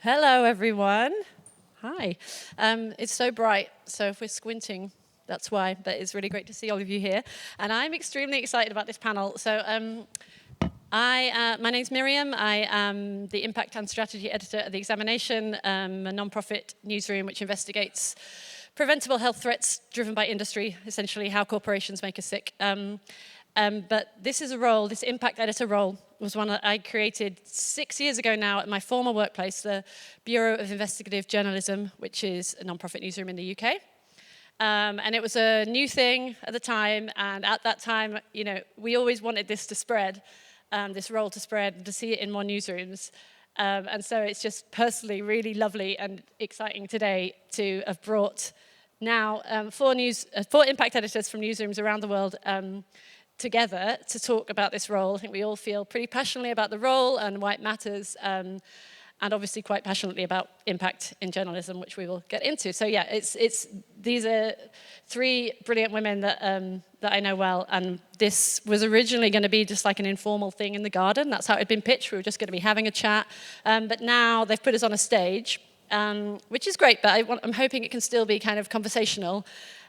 Hello, everyone. Hi. It's so bright, so if we're squinting, that's why. But it's really great to see all of you here. And I'm extremely excited about this panel. So my name's Miriam. I am the Impact and Strategy Editor at The Examination, a non-profit newsroom which investigates preventable health threats driven by industry, essentially how corporations make us sick. But this is a role, this Impact Editor role, was one that I created 6 years ago now at my former workplace, the Bureau of Investigative Journalism, which is a non-profit newsroom in the UK. And it was a new thing at the time, and at that time, you know, we always wanted this to spread, this role to spread, and to see it in more newsrooms. And so it's just personally really lovely and exciting today to have brought now four impact editors from newsrooms around the world together to talk about this role. I think we all feel pretty passionately about the role and why it matters, and obviously quite passionately about impact in journalism, which we will get into. So yeah, these are three brilliant women that I know well, and this was originally going to be just like an informal thing in the garden. That's how it had been pitched. We were just going to be having a chat, but now they've put us on a stage, which is great, but I'm hoping it can still be kind of conversational.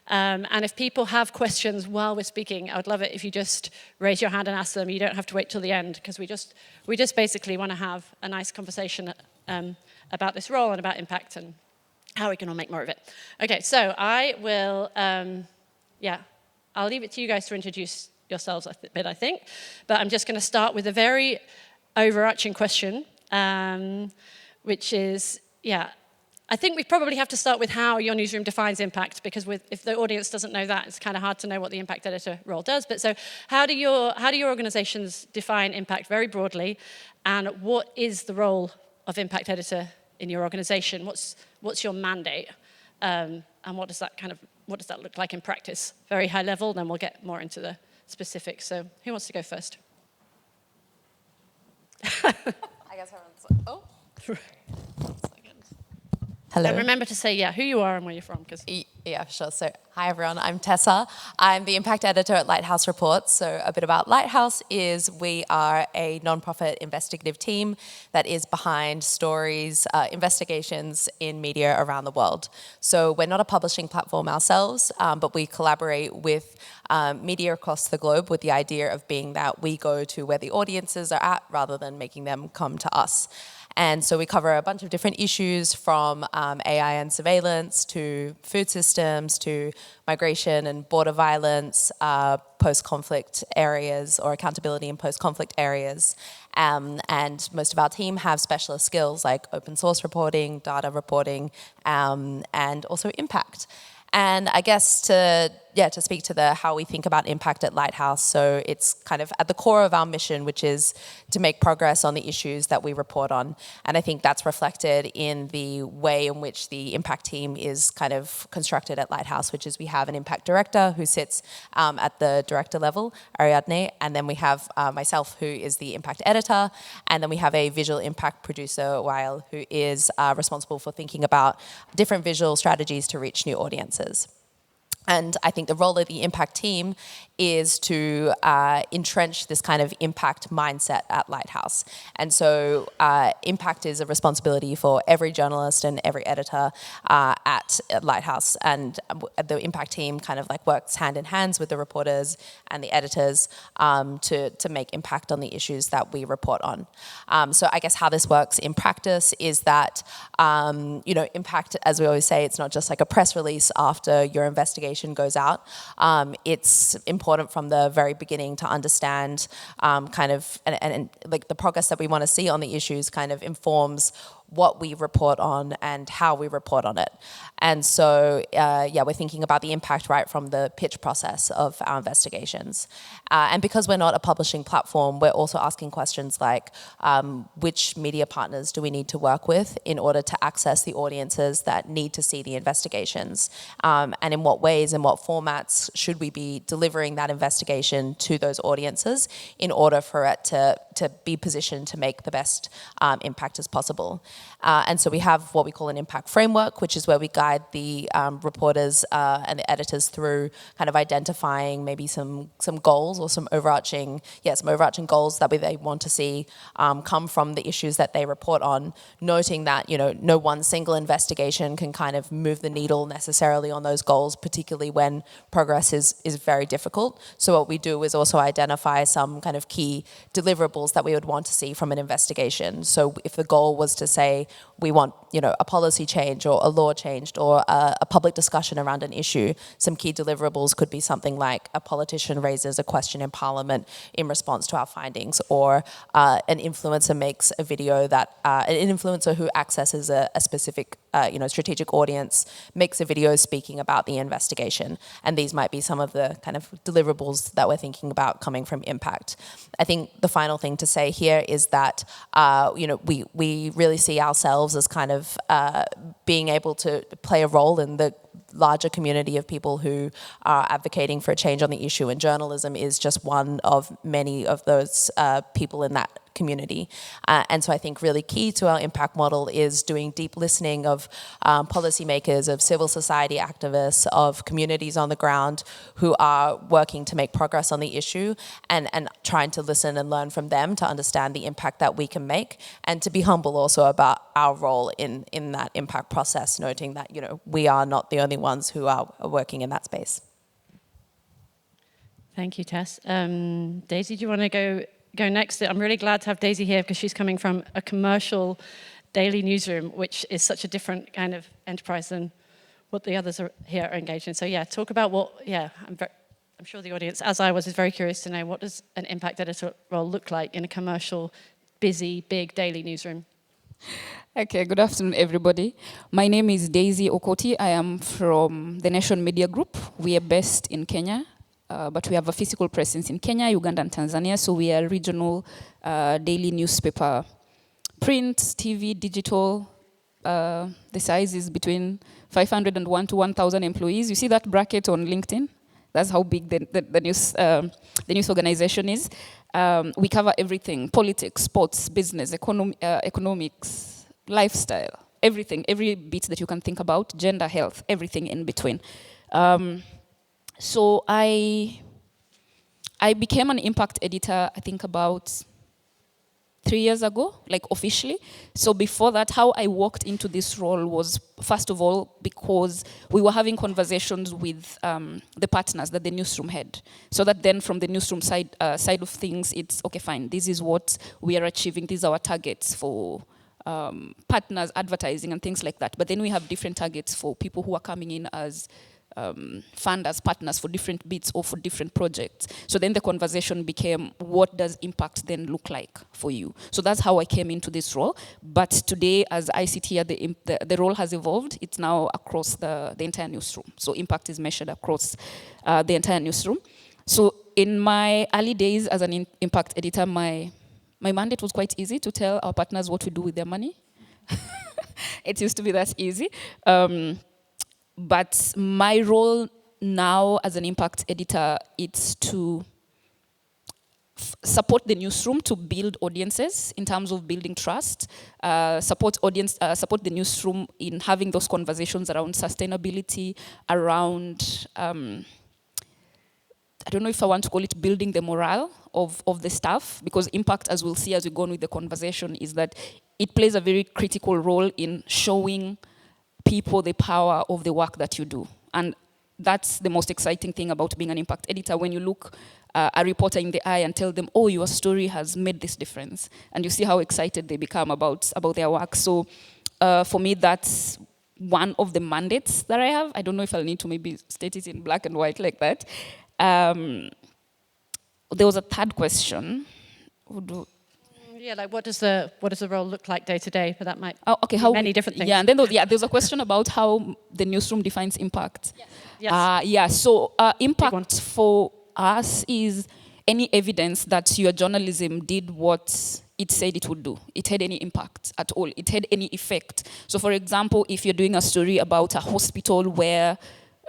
And if people have questions while we're speaking, I would love it if you just raise your hand and ask them. You don't have to wait till the end, because we just basically want to have a nice conversation about this role and about impact and how we can all make more of it. Okay, so I will, I'll leave it to you guys to introduce yourselves a bit, I think. But I'm just going to start with a very overarching question, which is, I think we probably have to start with how your newsroom defines impact, because if the audience doesn't know that, it's kind of hard to know what the impact editor role does. But so how do your organizations define impact very broadly, and what is the role of impact editor in your organization? What's your mandate, and what does that look like in practice? Very high level, then we'll get more into the specifics. So who wants to go first? I guess everyone's. Oh. Hello. And remember to say, who you are and where you're from. Yeah, sure. So, hi everyone, I'm Tessa. I'm the impact editor at Lighthouse Reports. So a bit about Lighthouse is we are a non-profit investigative team that is behind stories, investigations in media around the world. So we're not a publishing platform ourselves, but we collaborate with media across the globe with the idea of being that we go to where the audiences are at rather than making them come to us. And so we cover a bunch of different issues, from AI and surveillance to food systems to migration and border violence, post-conflict areas or accountability in post-conflict areas. And most of our team have specialist skills like open source reporting, data reporting, and also impact. And I guess to speak to how we think about impact at Lighthouse, so it's kind of at the core of our mission, which is to make progress on the issues that we report on. And I think that's reflected in the way in which the impact team is kind of constructed at Lighthouse, which is we have an impact director who sits at the director level, Ariadne, and then we have myself, who is the impact editor, and then we have a visual impact producer, Wael, who is responsible for thinking about different visual strategies to reach new audiences. And I think the role of the impact team is to entrench this kind of impact mindset at Lighthouse. And so impact is a responsibility for every journalist and every editor at Lighthouse. And the impact team kind of like works hand in hand with the reporters and the editors to make impact on the issues that we report on. So I guess how this works in practice is that, impact, as we always say, it's not just like a press release after your investigation goes out. It's important from the very beginning to understand and like the progress that we want to see on the issues kind of informs what we report on and how we report on it. And so, we're thinking about the impact right from the pitch process of our investigations. And because we're not a publishing platform, we're also asking questions like, which media partners do we need to work with in order to access the audiences that need to see the investigations? And in what ways and what formats should we be delivering that investigation to those audiences in order for it to to be positioned to make the best impact as possible. And so we have what we call an impact framework, which is where we guide the reporters and the editors through kind of identifying maybe some goals or some overarching goals that they want to see come from the issues that they report on, noting that, you know, no one single investigation can kind of move the needle necessarily on those goals, particularly when progress is very difficult. So what we do is also identify some kind of key deliverables that we would want to see from an investigation. So if the goal was to say, we want, you know, a policy change or a law changed or a public discussion around an issue, some key deliverables could be something like a politician raises a question in Parliament in response to our findings, or an influencer makes a video that, an influencer who accesses a specific strategic audience makes a video speaking about the investigation. And these might be some of the kind of deliverables that we're thinking about coming from impact. I think the final thing to say here is that, we really see ourselves as kind of being able to play a role in the larger community of people who are advocating for a change on the issue, and journalism is just one of many of those people in that community. And so I think really key to our impact model is doing deep listening of policymakers, of civil society activists, of communities on the ground who are working to make progress on the issue, and trying to listen and learn from them to understand the impact that we can make, and to be humble also about our role in that impact process, noting that, you know, we are not the only ones who are working in that space. Thank you, Tess. Daisy, do you want to go next? I'm really glad to have Daisy here because she's coming from a commercial daily newsroom, which is such a different kind of enterprise than what the others are here are engaged in. So yeah, talk about I'm sure the audience, as I was, is very curious to know, what does an impact editor role look like in a commercial, busy, big daily newsroom? Okay, good afternoon, everybody. My name is Daisy Okoti. I am from the Nation Media Group. We are based in Kenya, but we have a physical presence in Kenya, Uganda, and Tanzania. So we are regional daily newspaper, print, TV, digital. The size is between 501 to 1,000 employees. You see that bracket on LinkedIn? That's how big the news organization is. We cover everything: politics, sports, business, economics, lifestyle, everything, every bit that you can think about, gender, health, everything in between. So I became an impact editor, I think about 3 years ago, like officially. So before that, how I walked into this role was, first of all, because we were having conversations with the partners that the newsroom had. So that then from the newsroom side of things, it's, okay, fine, this is what we are achieving, these are our targets for partners, advertising, and things like that. But then we have different targets for people who are coming in as funders, partners for different bits or for different projects. So then the conversation became, what does impact then look like for you? So that's how I came into this role. But today, as I sit here, the role has evolved. It's now across the entire newsroom. So impact is measured across the entire newsroom. So in my early days as an impact editor, my mandate was quite easy, to tell our partners what we do with their money. It used to be that easy. But my role now as an impact editor, it's to support the newsroom to build audiences in terms of building trust, support the newsroom in having those conversations around sustainability, around, I don't know if I want to call it building the morale of the staff, because impact, as we'll see as we go on with the conversation, is that it plays a very critical role in showing people the power of the work that you do. And that's the most exciting thing about being an impact editor, when you look a reporter in the eye and tell them, oh, your story has made this difference. And you see how excited they become about their work. So for me, that's one of the mandates that I have. I don't know if I'll need to maybe state it in black and white like that. There was a third question. Yeah, like what does the role look like day to day? But that might be many different things. Yeah, and then there's a question about how the newsroom defines impact. Yes. So impact for us is any evidence that your journalism did what it said it would do. It had any impact at all. It had any effect. So for example, if you're doing a story about a hospital where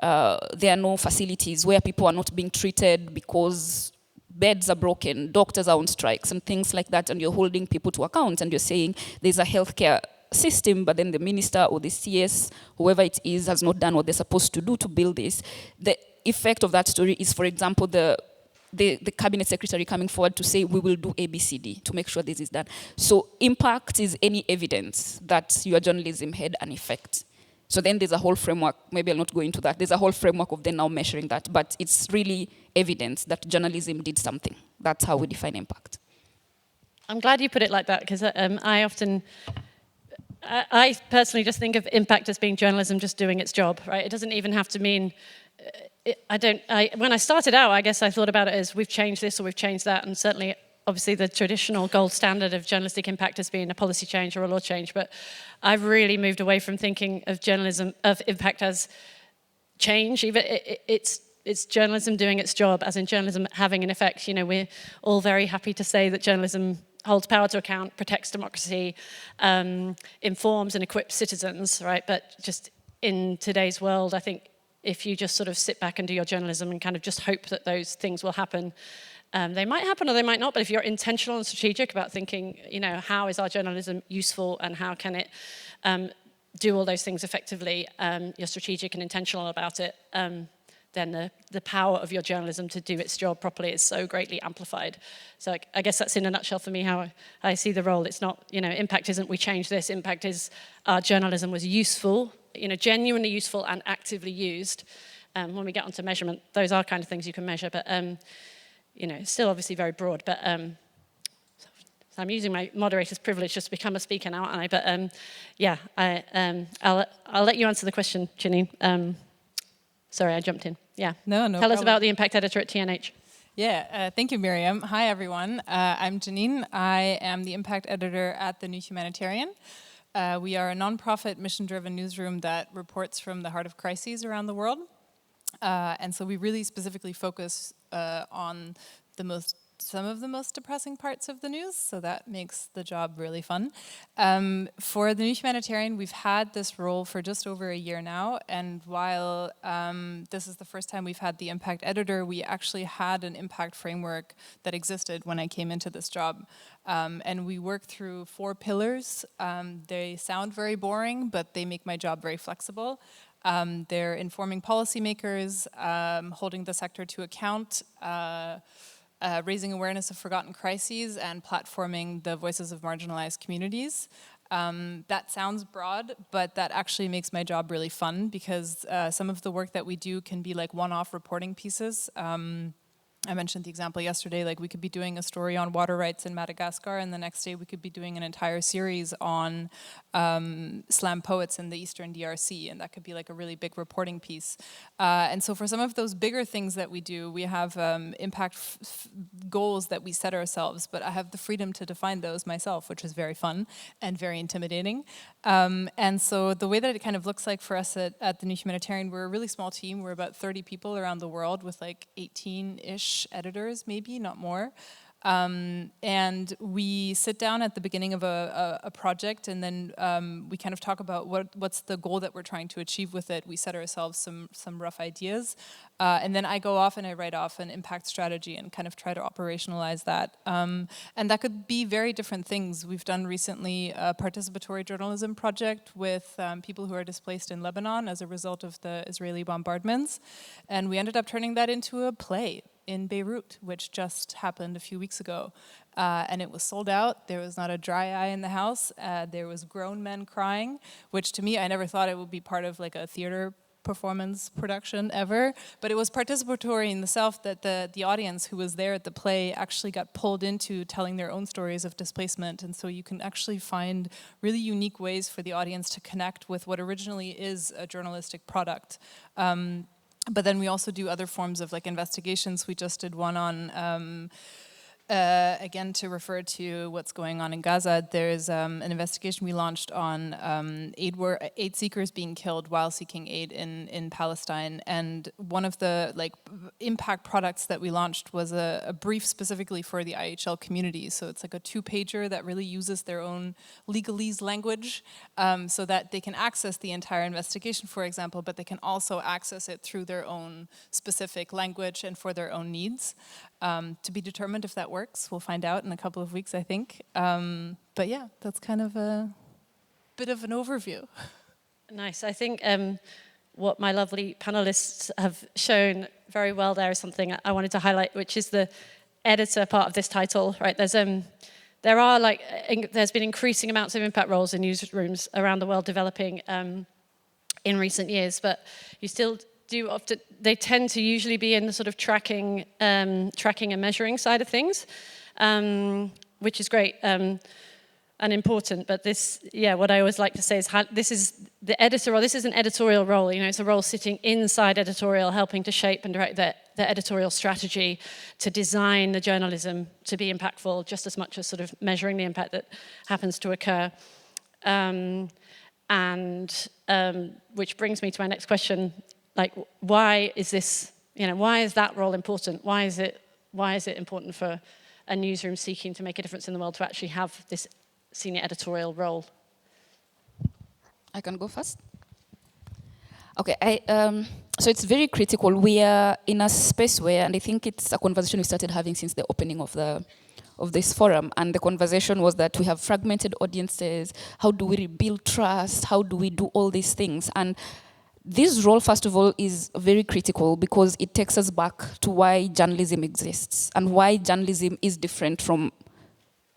there are no facilities, where people are not being treated because beds are broken, doctors are on strikes and things like that, and you're holding people to account and you're saying there's a healthcare system, but then the minister or the CS, whoever it is, has not done what they're supposed to do to build this. The effect of that story is, for example, the cabinet secretary coming forward to say, we will do ABCD to make sure this is done. So impact is any evidence that your journalism had an effect. So then there's a whole framework, maybe I'll not go into that, there's a whole framework of then now measuring that, but it's really evidence that journalism did something. That's how we define impact. I'm glad you put it like that, because I personally just think of impact as being journalism just doing its job, right? It doesn't even have to mean, when I started out, I guess I thought about it as we've changed this or we've changed that, and certainly, obviously, the traditional gold standard of journalistic impact has been a policy change or a law change, but I've really moved away from thinking of journalism, of impact as change. Even it's journalism doing its job, as in journalism having an effect. You know, we're all very happy to say that journalism holds power to account, protects democracy, informs and equips citizens, right? But just in today's world, I think if you just sort of sit back and do your journalism and kind of just hope that those things will happen, they might happen or they might not, but if you're intentional and strategic about thinking, you know, how is our journalism useful and how can it do all those things effectively, you're strategic and intentional about it, then the power of your journalism to do its job properly is so greatly amplified. So I guess that's in a nutshell for me how I see the role. It's not, you know, impact isn't we change this, impact is our journalism was useful, you know, genuinely useful and actively used. When we get onto measurement, those are kind of things you can measure, but you know, it's still obviously very broad, but so I'm using my moderator's privilege just to become a speaker now, aren't I? But yeah, I'll let you answer the question, Janine. Sorry, I jumped in. Yeah. No Tell problem. us about the impact editor at TNH. Yeah, thank you, Miriam. Hi, everyone. I'm Janine. I am the impact editor at the New Humanitarian. We are a nonprofit, mission-driven newsroom that reports from the heart of crises around the world. And so we really specifically focus on some of the most depressing parts of the news, so that makes the job really fun. For the New Humanitarian, we've had this role for just over a year now, and while this is the first time we've had the impact editor, we actually had an impact framework that existed when I came into this job. And we work through 4 pillars. They sound very boring, but they make my job very flexible. They're informing policymakers, holding the sector to account, raising awareness of forgotten crises, and platforming the voices of marginalized communities. That sounds broad, but that actually makes my job really fun because some of the work that we do can be like one-off reporting pieces. I mentioned the example yesterday, like we could be doing a story on water rights in Madagascar, and the next day we could be doing an entire series on slam poets in the Eastern DRC, and that could be like a really big reporting piece. And so for some of those bigger things that we do, we have impact goals that we set ourselves, but I have the freedom to define those myself, which is very fun and very intimidating. And so the way that it kind of looks like for us at the New Humanitarian, we're a really small team. We're about 30 people around the world with like 18-ish editors, maybe, not more. And we sit down at the beginning of a project, and then we kind of talk about what's the goal that we're trying to achieve with it. We set ourselves some rough ideas, and then I go off and I write off an impact strategy and kind of try to operationalize that. And that could be very different things. We've done recently a participatory journalism project with people who are displaced in Lebanon as a result of the Israeli bombardments, and we ended up turning that into a play in Beirut, which just happened a few weeks ago. And it was sold out. There was not a dry eye in the house. There was grown men crying, which to me, I never thought it would be part of like a theater performance production ever. But it was participatory in the self that the audience who was there at the play actually got pulled into telling their own stories of displacement. And so you can actually find really unique ways for the audience to connect with what originally is a journalistic product. But then we also do other forms of like investigations. We just did one on Again, to refer to what's going on in Gaza, there's an investigation we launched on aid seekers being killed while seeking aid in Palestine. And one of the impact products that we launched was a brief specifically for the IHL community. So it's like a 2-pager that really uses their own legalese language so that they can access the entire investigation, for example, but they can also access it through their own specific language and for their own needs. To be determined if that works. We'll find out in a couple of weeks, I think. But yeah, that's kind of a bit of an overview. Nice. I think what my lovely panelists have shown very well there is something I wanted to highlight, which is the editor part of this title. Right? There's been increasing amounts of impact roles in newsrooms around the world developing in recent years, but you still do often, they tend to usually be in the sort of tracking and measuring side of things, which is great and important. But this, what I always like to say is this is the editor, or this is an editorial role. You know, it's a role sitting inside editorial, helping to shape and direct the editorial strategy, to design the journalism to be impactful, just as much as sort of measuring the impact that happens to occur. Which brings me to my next question. Like, why is this, why is that role important? Why is it important for a newsroom seeking to make a difference in the world to actually have this senior editorial role? I can go first. Okay, so it's very critical. We are in a space where, and I think it's a conversation we started having since the opening of this forum, and the conversation was that we have fragmented audiences. How do we rebuild trust? How do we do all these things? And this role, first of all, is very critical because it takes us back to why journalism exists and why journalism is different from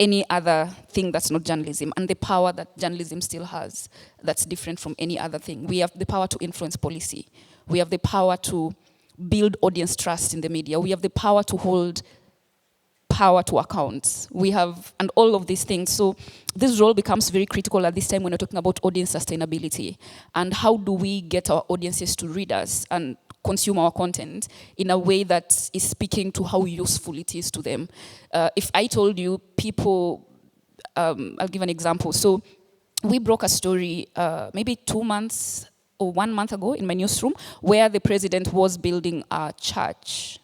any other thing that's not journalism, and the power that journalism still has that's different from any other thing. We have the power to influence policy. We have the power to build audience trust in the media. We have the power to hold power to account. We have, and all of these things. So this role becomes very critical at this time when we're talking about audience sustainability and how do we get our audiences to read us and consume our content in a way that is speaking to how useful it is to them. If I told you people, I'll give an example. So we broke a story maybe 2 months or 1 month ago in my newsroom where the president was building a church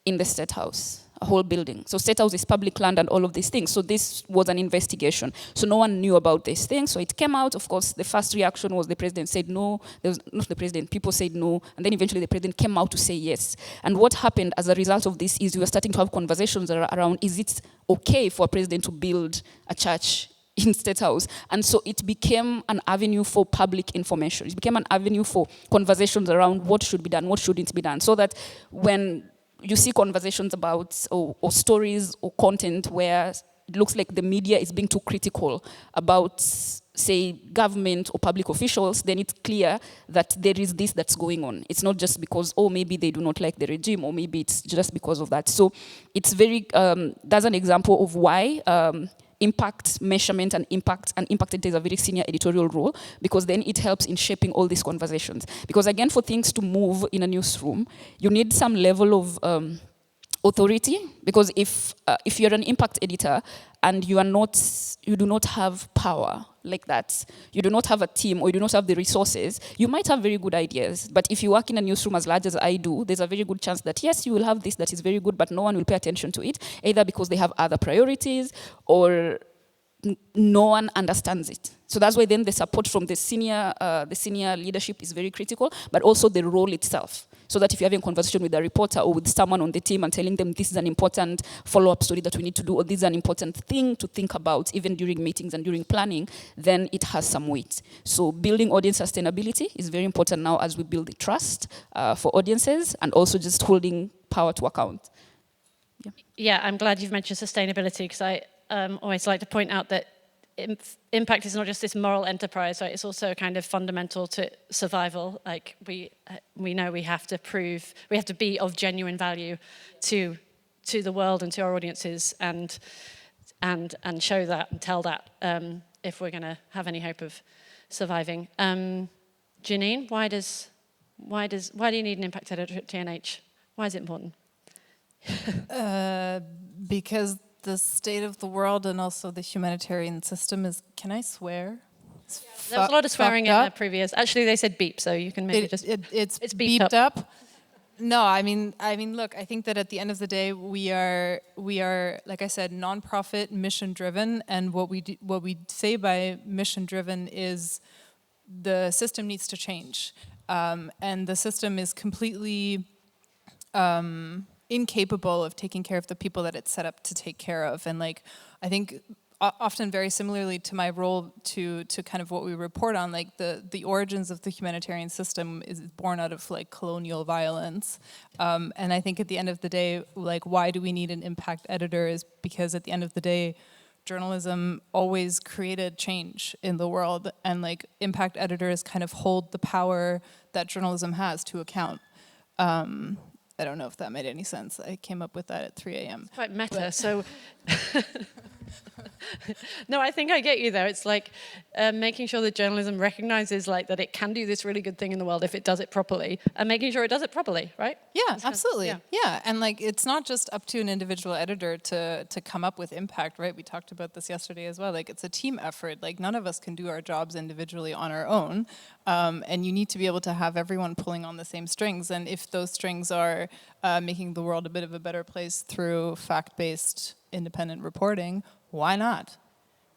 in the State House. A whole building. So State House is public land and all of these things. So this was an investigation. So no one knew about this thing. So it came out. Of course, the first reaction was the president said no. There was not the president. People said no. And then eventually the president came out to say yes. And what happened as a result of this is we were starting to have conversations around, is it okay for a president to build a church in State House? And so it became an avenue for public information. It became an avenue for conversations around what should be done, what shouldn't be done. So that when you see conversations about or stories or content where it looks like the media is being too critical about, say, government or public officials, then it's clear that there is this that's going on. It's not just because, maybe they do not like the regime, or maybe it's just because of that. So it's very, that's an example of why impact measurement and impact is a very senior editorial role, because then it helps in shaping all these conversations. Because again, for things to move in a newsroom, you need some level of authority, because if you're an impact editor and you do not have power like that, you do not have a team or you do not have the resources, you might have very good ideas. But if you work in a newsroom as large as I do, there's a very good chance that yes, you will have this that is very good, but no one will pay attention to it, either because they have other priorities or no one understands it. So that's why then the support from the senior leadership is very critical, but also the role itself. So that if you're having a conversation with a reporter or with someone on the team and telling them this is an important follow-up story that we need to do, or this is an important thing to think about, even during meetings and during planning, then it has some weight. So building audience sustainability is very important now as we build the trust for audiences, and also just holding power to account. Yeah, I'm glad you've mentioned sustainability, because I always like to point out that impact is not just this moral enterprise, right? It's also kind of fundamental to survival. Like we know we have to be of genuine value to the world and to our audiences, and show that and tell that if we're going to have any hope of surviving. Janine, why do you need an impact editor at TNH? Why is it important? Because the state of the world and also the humanitarian system is, can I swear? There was a lot of swearing in the up. previous. Actually, they said beep, so you can maybe just. It's beeped beeped up. No, I mean, look, I think that at the end of the day, we are, like I said, nonprofit, mission-driven, and what we say by mission-driven is the system needs to change, and the system is completely incapable of taking care of the people that it's set up to take care of, and like I think. Often very similarly to my role to kind of what we report on, like the origins of the humanitarian system is born out of like colonial violence. And I think at the end of the day, like why do we need an impact editor is because at the end of the day, journalism always created change in the world, and like impact editors kind of hold the power that journalism has to account. I don't know if that made any sense. I came up with that at 3 a.m. Quite meta, so... No, I think I get you there. It's like making sure that journalism recognizes like that it can do this really good thing in the world if it does it properly, and making sure it does it properly, right? Yeah, absolutely. Yeah, and like it's not just up to an individual editor to come up with impact, right? We talked about this yesterday as well. Like it's a team effort. Like none of us can do our jobs individually on our own, and you need to be able to have everyone pulling on the same strings. And if those strings are making the world a bit of a better place through fact-based independent reporting, why not?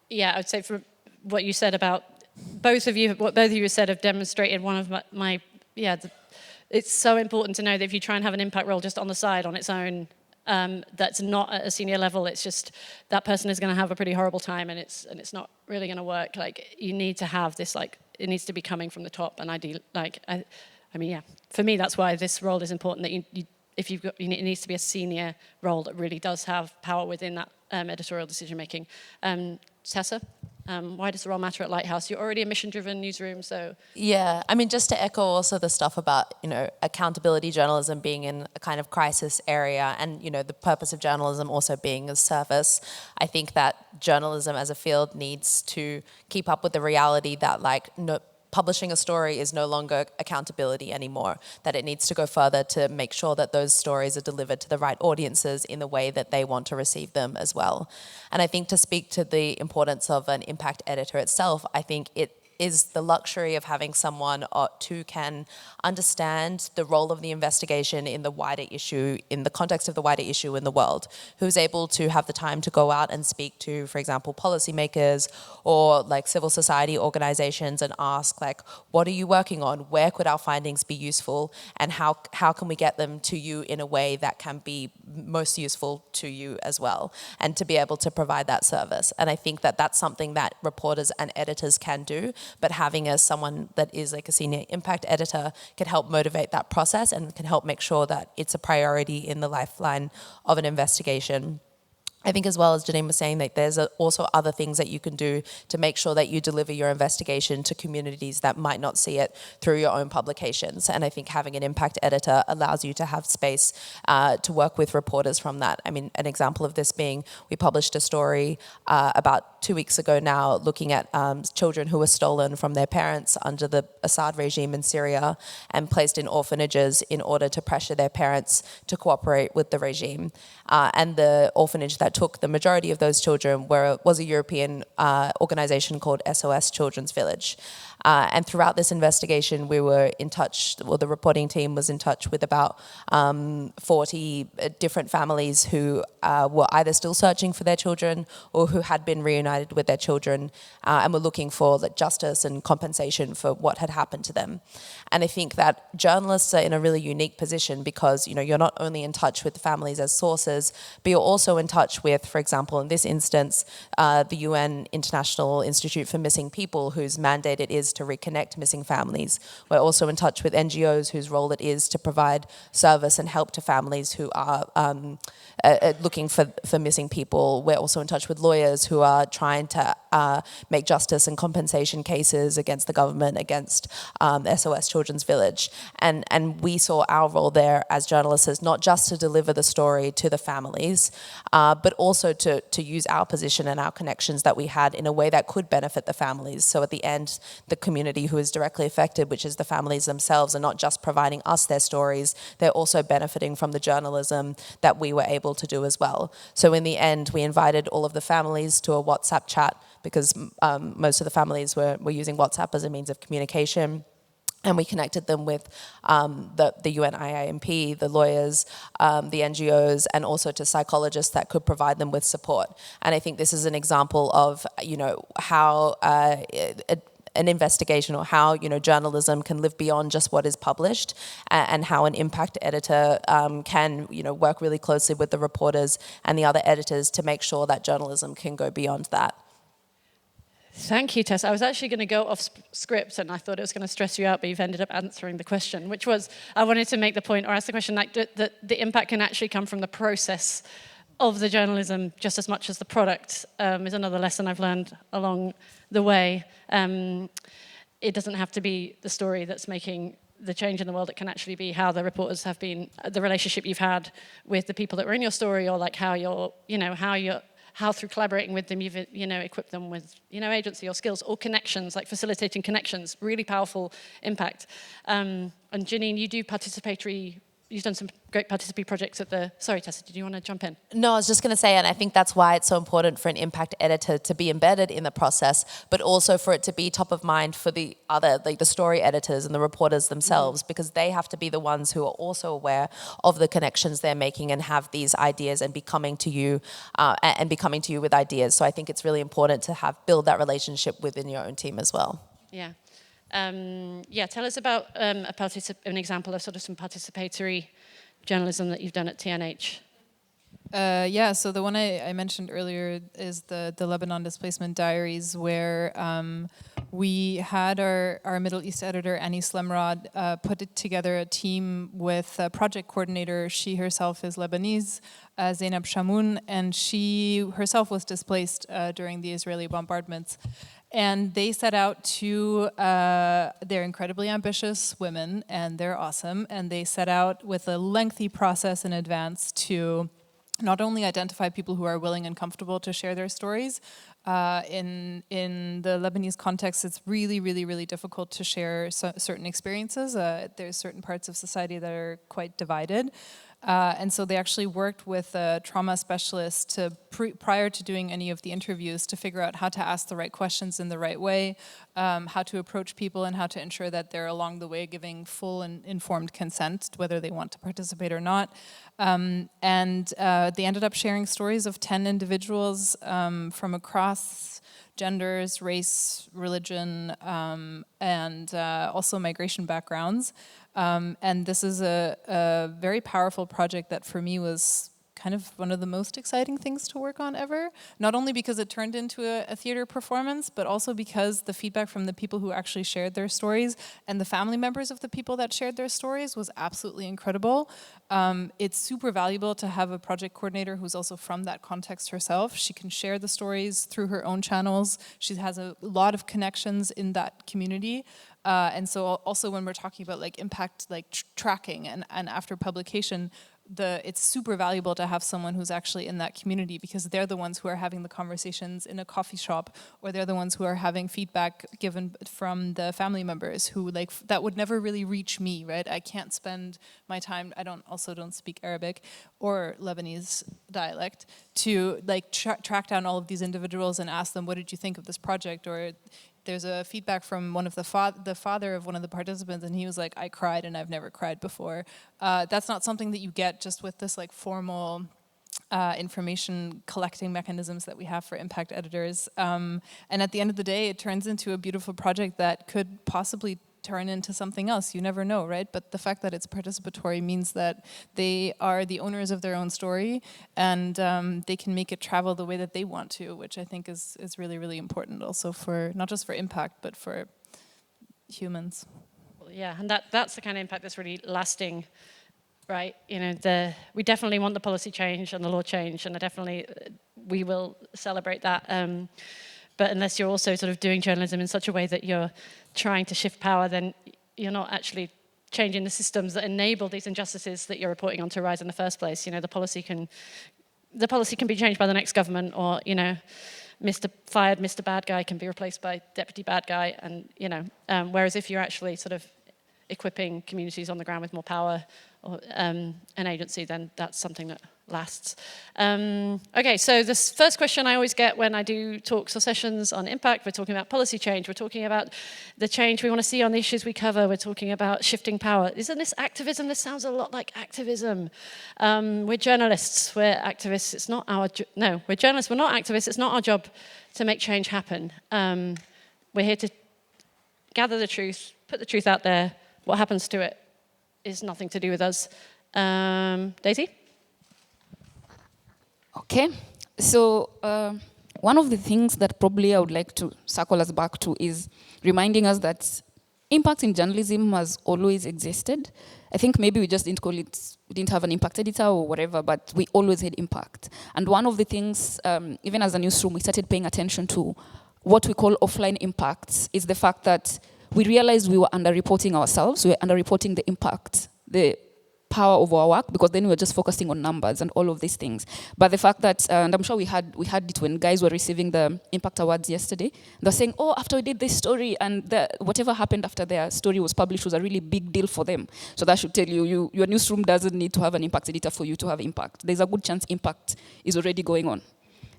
Yeah, I would say from what you said about both of you, what both of you said have demonstrated one of my it's so important to know that if you try and have an impact role just on the side on its own, that's not at a senior level. It's just that person is going to have a pretty horrible time, and it's not really going to work. Like you need to have this, like it needs to be coming from the top, and for me that's why this role is important. That if you've got, it needs to be a senior role that really does have power within that editorial decision making. Tessa, why does the role matter at Lighthouse? You're already a mission-driven newsroom, so... Yeah, I mean, just to echo also the stuff about, accountability journalism being in a kind of crisis area and, the purpose of journalism also being a service, I think that journalism as a field needs to keep up with the reality that, publishing a story is no longer accountability anymore, that it needs to go further to make sure that those stories are delivered to the right audiences in the way that they want to receive them as well. And I think to speak to the importance of an impact editor itself, I think it is the luxury of having someone who can understand the role of the investigation in the wider issue, in the context of the wider issue in the world, who's able to have the time to go out and speak to, for example, policymakers or civil society organizations and ask, what are you working on? Where could our findings be useful? And how can we get them to you in a way that can be most useful to you as well? And to be able to provide that service. And I think that that's something that reporters and editors can do, but having someone that is a senior impact editor can help motivate that process and can help make sure that it's a priority in the lifeline of an investigation. I think as well as Janine was saying that there's also other things that you can do to make sure that you deliver your investigation to communities that might not see it through your own publications. And I think having an impact editor allows you to have space to work with reporters from that. I mean, an example of this being, we published a story about 2 weeks ago now looking at children who were stolen from their parents under the Assad regime in Syria and placed in orphanages in order to pressure their parents to cooperate with the regime. And the orphanage that took the majority of those children was a European organization called SOS Children's Village. And throughout this investigation, we were in touch, the reporting team was in touch with about 40 different families who were either still searching for their children or who had been reunited with their children and were looking for justice and compensation for what had happened to them. And I think that journalists are in a really unique position because, you're not only in touch with the families as sources, but you're also in touch with, for example, in this instance, the UN International Institute for Missing People, whose mandate it is to reconnect missing families. We're also in touch with NGOs whose role it is to provide service and help to families who are looking for missing people. We're also in touch with lawyers who are trying to make justice and compensation cases against the government, against SOS Children's Village. And we saw our role there as journalists as not just to deliver the story to the families, but but also to use our position and our connections that we had in a way that could benefit the families. So at the end, the community who is directly affected, which is the families themselves, are not just providing us their stories, they're also benefiting from the journalism that we were able to do as well. So in the end, we invited all of the families to a WhatsApp chat because most of the families were using WhatsApp as a means of communication. And we connected them with the UNIIMP, the lawyers, the NGOs, and also to psychologists that could provide them with support. And I think this is an example of, how an investigation or how, journalism can live beyond just what is published, and how an impact editor can, work really closely with the reporters and the other editors to make sure that journalism can go beyond that. Thank you, Tess. I was actually going to go off script, and I thought it was going to stress you out, but you've ended up answering the question, which was, I wanted to make the point, or ask the question, like, that the impact can actually come from the process of the journalism just as much as the product, is another lesson I've learned along the way. It doesn't have to be the story that's making the change in the world. It can actually be how the reporters have been, the relationship you've had with the people that were in your story, or like how through collaborating with them, you've equipped them with agency or skills or connections, like facilitating connections, really powerful impact. And Janine, you've done some great participatory projects at sorry Tessa, did you want to jump in? No, I was just going to say, and I think that's why it's so important for an impact editor to be embedded in the process, but also for it to be top of mind for the other, like the story editors and the reporters themselves, because they have to be the ones who are also aware of the connections they're making and have these ideas and be coming to you with ideas. So I think it's really important to build that relationship within your own team as well. Yeah. Tell us about an example of sort of some participatory journalism that you've done at TNH. So the one I mentioned earlier is the Lebanon Displacement Diaries, where we had our Middle East editor, Annie Slemrod, put together a team with a project coordinator. She herself is Lebanese, Zainab Shamoun, and she herself was displaced during the Israeli bombardments. And they set out to, they're incredibly ambitious women, and they're awesome, and they set out with a lengthy process in advance to not only identify people who are willing and comfortable to share their stories. In the Lebanese context, it's really, really, really difficult to share certain experiences. There's certain parts of society that are quite divided. And so they actually worked with a trauma specialist to prior to doing any of the interviews to figure out how to ask the right questions in the right way, how to approach people, and how to ensure that they're along the way giving full and informed consent, whether they want to participate or not. And they ended up sharing stories of 10 individuals from across genders, race, religion, and also migration backgrounds. And this is a very powerful project that for me was kind of one of the most exciting things to work on ever. Not only because it turned into a theater performance, but also because the feedback from the people who actually shared their stories and the family members of the people that shared their stories was absolutely incredible. It's super valuable to have a project coordinator who's also from that context herself. She can share the stories through her own channels. She has a lot of connections in that community. And so also when we're talking about like impact, like tracking and after publication, it's super valuable to have someone who's actually in that community, because they're the ones who are having the conversations in a coffee shop, or they're the ones who are having feedback given from the family members who that would never really reach me, right? I can't spend my time, I don't speak Arabic or Lebanese dialect to track down all of these individuals and ask them, what did you think of this project? Or there's a feedback from one of the father of one of the participants, and he was like, I cried and I've never cried before. That's not something that you get just with this formal information collecting mechanisms that we have for impact editors. And at the end of the day, it turns into a beautiful project that could possibly turn into something else. You never know, right? But the fact that it's participatory means that they are the owners of their own story, and they can make it travel the way that they want to, which I think is really, really important also for, not just for impact, but for humans. Yeah, and that's the kind of impact that's really lasting, right? We definitely want the policy change and the law change, and we will celebrate that. But unless you're also sort of doing journalism in such a way that you're trying to shift power, then you're not actually changing the systems that enable these injustices that you're reporting on to rise in the first place. The policy can the policy can be changed by the next government, or, you know, Mr. Bad Guy can be replaced by Deputy Bad Guy, and, you know, whereas if you're actually sort of equipping communities on the ground with more power or an agency, then that's something that lasts. Okay, so this first question I always get when I do talks or sessions on impact, we're talking about policy change, we're talking about the change we want to see on the issues we cover, we're talking about shifting power. Isn't this activism? This sounds a lot like activism. We're journalists, we're activists, it's not our, no, we're journalists, we're not activists, it's not our job to make change happen. We're here to gather the truth, put the truth out there. What happens to it is nothing to do with us. Daisy? Okay, so one of the things that probably I would like to circle us back to is reminding us that impact in journalism has always existed. I think maybe we just didn't call it, we didn't have an impact editor or whatever, but we always had impact. And one of the things, even as a newsroom, we started paying attention to what we call offline impacts, is the fact that we realized we were underreporting ourselves, we were underreporting the impact, the power of our work, because then we were just focusing on numbers and all of these things. But the fact that, and I'm sure we had it when guys were receiving the Impact Awards yesterday, they're saying, oh, after we did this story, and whatever happened after their story was published was a really big deal for them. So that should tell you, your newsroom doesn't need to have an impact editor for you to have impact. There's a good chance impact is already going on.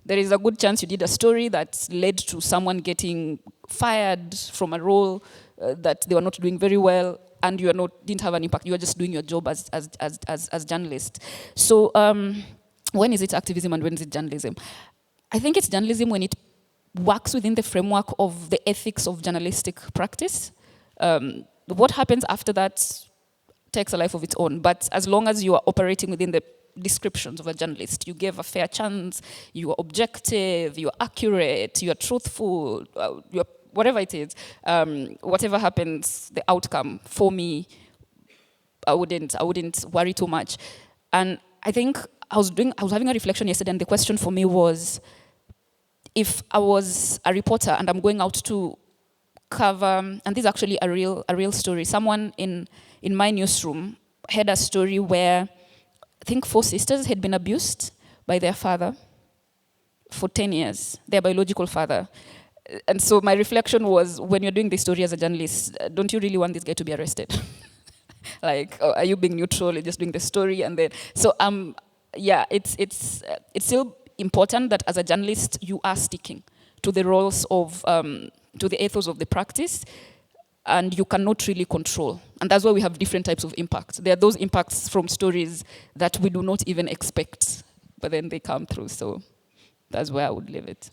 There is a good chance you did a story that led to someone getting fired from a role that they were not doing very well, and you didn't have an impact. You are just doing your job as journalist. So when is it activism and when is it journalism? I think it's journalism when it works within the framework of the ethics of journalistic practice. What happens after that takes a life of its own. But as long as you are operating within the descriptions of a journalist, you give a fair chance, you are objective, you are accurate, you are truthful, you are whatever it is, whatever happens, the outcome, for me, I wouldn't worry too much. And I think I was having a reflection yesterday, and the question for me was, if I was a reporter and I'm going out to cover, and this is actually a real story. Someone in my newsroom had a story where I think 4 sisters had been abused by their father for 10 years, their biological father. And so my reflection was, when you're doing this story as a journalist, don't you really want this guy to be arrested? Like, are you being neutral? You're just doing the story, and then so yeah, it's still important that as a journalist you are sticking to the roles of to the ethos of the practice, and you cannot really control. And that's why we have different types of impacts. There are those impacts from stories that we do not even expect, but then they come through. So that's where I would leave it.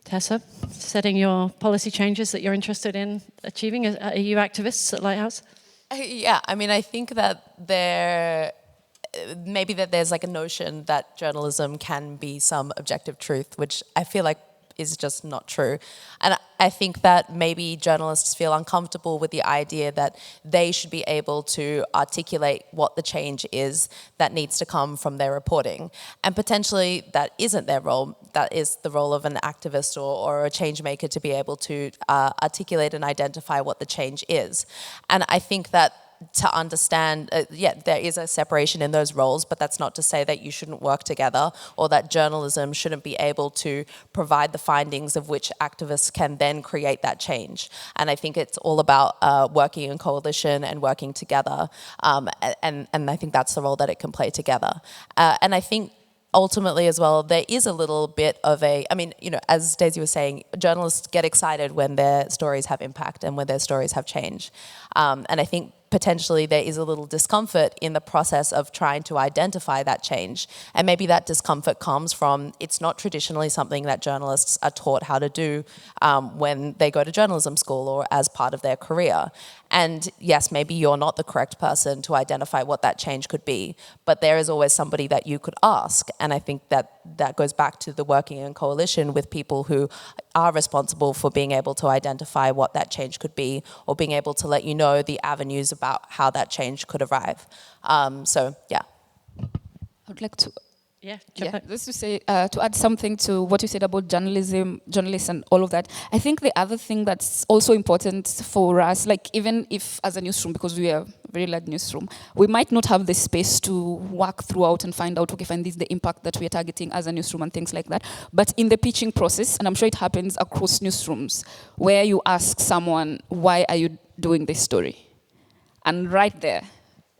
Tessa, setting your policy changes that you're interested in achieving, are you activists at Lighthouse? Yeah, I mean, I think that there's like a notion that journalism can be some objective truth, which I feel like is just not true. And I think that maybe journalists feel uncomfortable with the idea that they should be able to articulate what the change is that needs to come from their reporting. And potentially that isn't their role. That is the role of an activist or a change maker, to be able to articulate and identify what the change is. And I think that to understand, there is a separation in those roles, but that's not to say that you shouldn't work together, or that journalism shouldn't be able to provide the findings of which activists can then create that change. And I think it's all about working in coalition and working together, and I think that's the role that it can play together. And I think ultimately as well, there is a little bit of as Daisy was saying, journalists get excited when their stories have impact and when their stories have change. And I think potentially there is a little discomfort in the process of trying to identify that change. And maybe that discomfort comes from, it's not traditionally something that journalists are taught how to do when they go to journalism school or as part of their career. And yes, maybe you're not the correct person to identify what that change could be, but there is always somebody that you could ask. And I think that goes back to the working in coalition with people who are responsible for being able to identify what that change could be, or being able to let you know the avenues about how that change could arrive. So, yeah. I would like to Yeah, just to say, to add something to what you said about journalism, journalists and all of that, I think the other thing that's also important for us, like even if as a newsroom, because we are a very large newsroom, we might not have the space to work throughout and find out, okay, fine, this is the impact that we are targeting as a newsroom and things like that. But in the pitching process, and I'm sure it happens across newsrooms, where you ask someone, why are you doing this story? And right there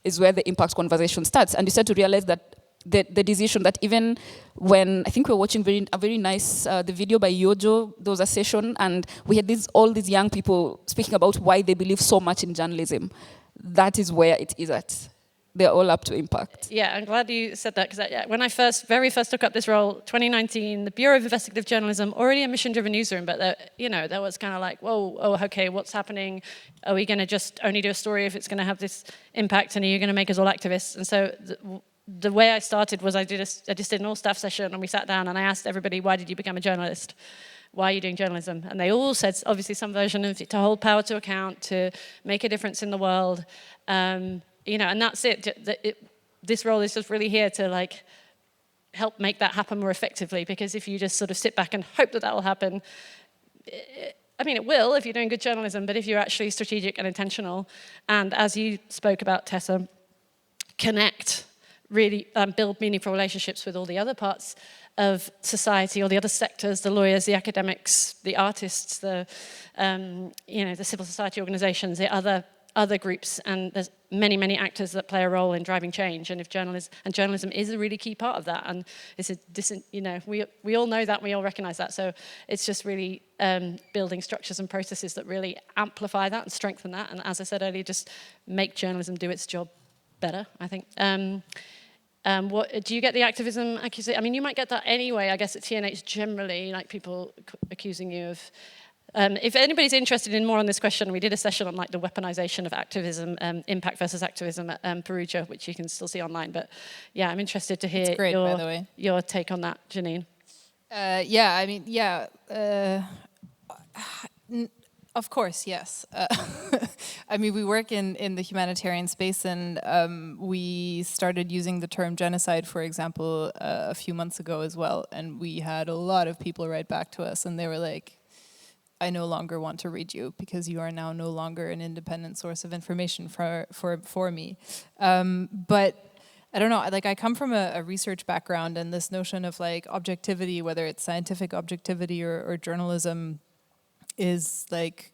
is where the impact conversation starts. And you start to realize that the decision that even when, I think we were watching a very nice, the video by Yojo, there was a session, and we had all these young people speaking about why they believe so much in journalism. That is where it is at. They're all up to impact. Yeah, I'm glad you said that, because when I very first took up this role, 2019, the Bureau of Investigative Journalism, already a mission-driven newsroom, but there was kind of like, whoa, oh, okay, what's happening? Are we going to just only do a story if it's going to have this impact, and are you going to make us all activists? And so the way I started was I just did an all-staff session, and we sat down, and I asked everybody, why did you become a journalist? Why are you doing journalism? And they all said, obviously, some version of it, to hold power to account, to make a difference in the world. And that's it. This role is just really here to help make that happen more effectively, because if you just sort of sit back and hope that will happen, it will if you're doing good journalism, but if you're actually strategic and intentional, and as you spoke about, Tessa, connect, really build meaningful relationships with all the other parts of society, all the other sectors, the lawyers, the academics, the artists, the civil society organizations, the other groups, and there's many actors that play a role in driving change. And journalism is a really key part of that. And we all know that, we all recognize that. So it's just really building structures and processes that really amplify that and strengthen that. And as I said earlier, just make journalism do its job better, I think. What do you get the activism accusation? You might get that anyway, I guess, at TNH generally, like people accusing you of. If anybody's interested in more on this question, we did a session on the weaponization of activism, impact versus activism at Perugia, which you can still see online. But yeah, I'm interested to hear by the way. Your take on that, Janine. Of course, yes. We work in the humanitarian space, and we started using the term genocide, for example, a few months ago as well. And we had a lot of people write back to us, and they were like, I no longer want to read you because you are now no longer an independent source of information for me. But I don't know, I come from a research background, and this notion of objectivity, whether it's scientific objectivity or journalism, is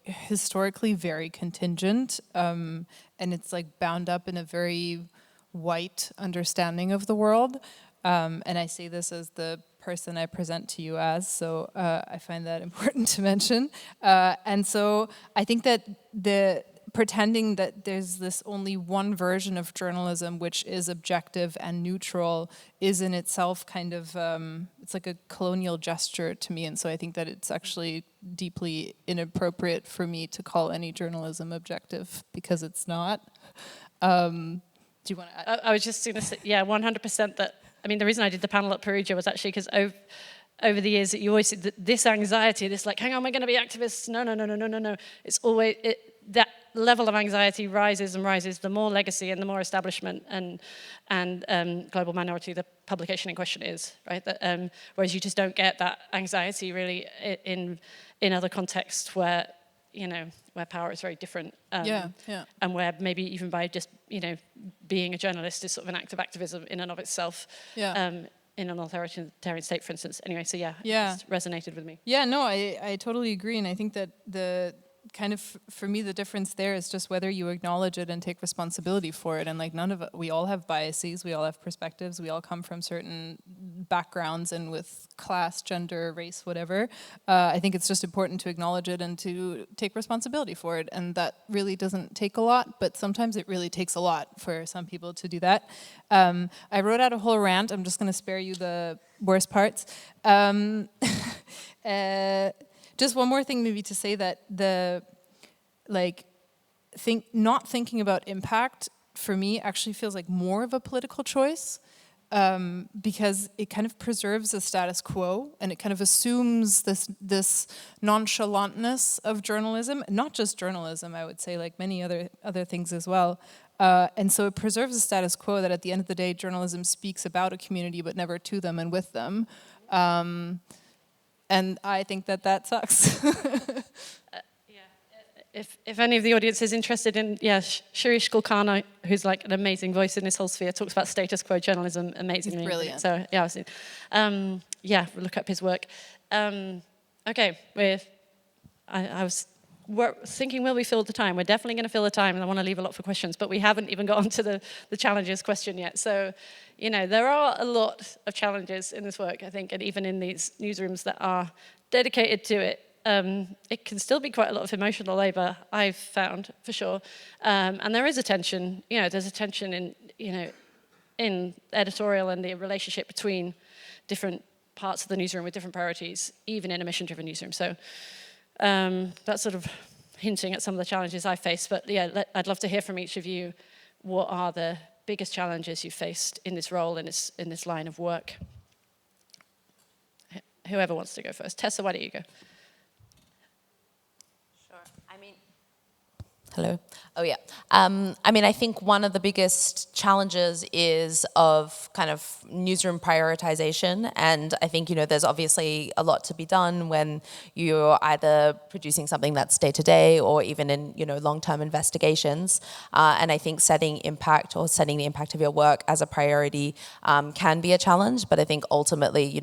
historically very contingent, and it's bound up in a very white understanding of the world. And I say this as the person I present to you as, so I find that important to mention. And so I think that the pretending that there's this only one version of journalism which is objective and neutral is in itself kind of, it's like a colonial gesture to me, and so I think that it's actually deeply inappropriate for me to call any journalism objective, because it's not. Do you want to add? I was just going to say, 100% that. The reason I did the panel at Perugia was actually because over the years, you always see this anxiety, this hang on, we're going to be activists. No. It's always, that level of anxiety rises and rises, the more legacy and the more establishment and global minority the publication in question is, right? Whereas you just don't get that anxiety really in other contexts where power is very different. And where maybe even by just, being a journalist is sort of an act of activism in and of itself. In an authoritarian state, for instance. Anyway, so it just resonated with me. Yeah, no, I totally agree. And I think that the kind of, for me, the difference there is just whether you acknowledge it and take responsibility for it. And we all have biases, we all have perspectives, we all come from certain backgrounds, and with class, gender, race, whatever. I think it's just important to acknowledge it and to take responsibility for it. And that really doesn't take a lot, but sometimes it really takes a lot for some people to do that. I wrote out a whole rant. I'm just going to spare you the worst parts. Just one more thing maybe to say, that not thinking about impact for me actually feels like more of a political choice, because it kind of preserves the status quo, and it kind of assumes this nonchalantness of journalism, not just journalism, I would say, like many other things as well. And so it preserves the status quo that at the end of the day, journalism speaks about a community, but never to them and with them. And I think that sucks. If any of the audience is interested in, Shirish Kulkarni, who's like an amazing voice in this whole sphere, talks about status quo journalism amazingly. He's brilliant. So look up his work. Okay, I was thinking, will we fill the time? We're definitely going to fill the time, and I want to leave a lot for questions, but we haven't even got onto the challenges question yet. So, there are a lot of challenges in this work, I think, and even in these newsrooms that are dedicated to it. It can still be quite a lot of emotional labor, I've found, for sure. And there is a tension, there's a tension in editorial and the relationship between different parts of the newsroom with different priorities, even in a mission-driven newsroom. So that's sort of hinting at some of the challenges I face. But I'd love to hear from each of you, what are the biggest challenges you faced in this role, in this line of work? Whoever wants to go first. Tessa, why don't you go? Hello. Oh, yeah. I think one of the biggest challenges is of kind of newsroom prioritization. And I think, there's obviously a lot to be done when you're either producing something that's day to day or even in, long-term investigations. And I think setting the impact of your work as a priority can be a challenge. But I think ultimately,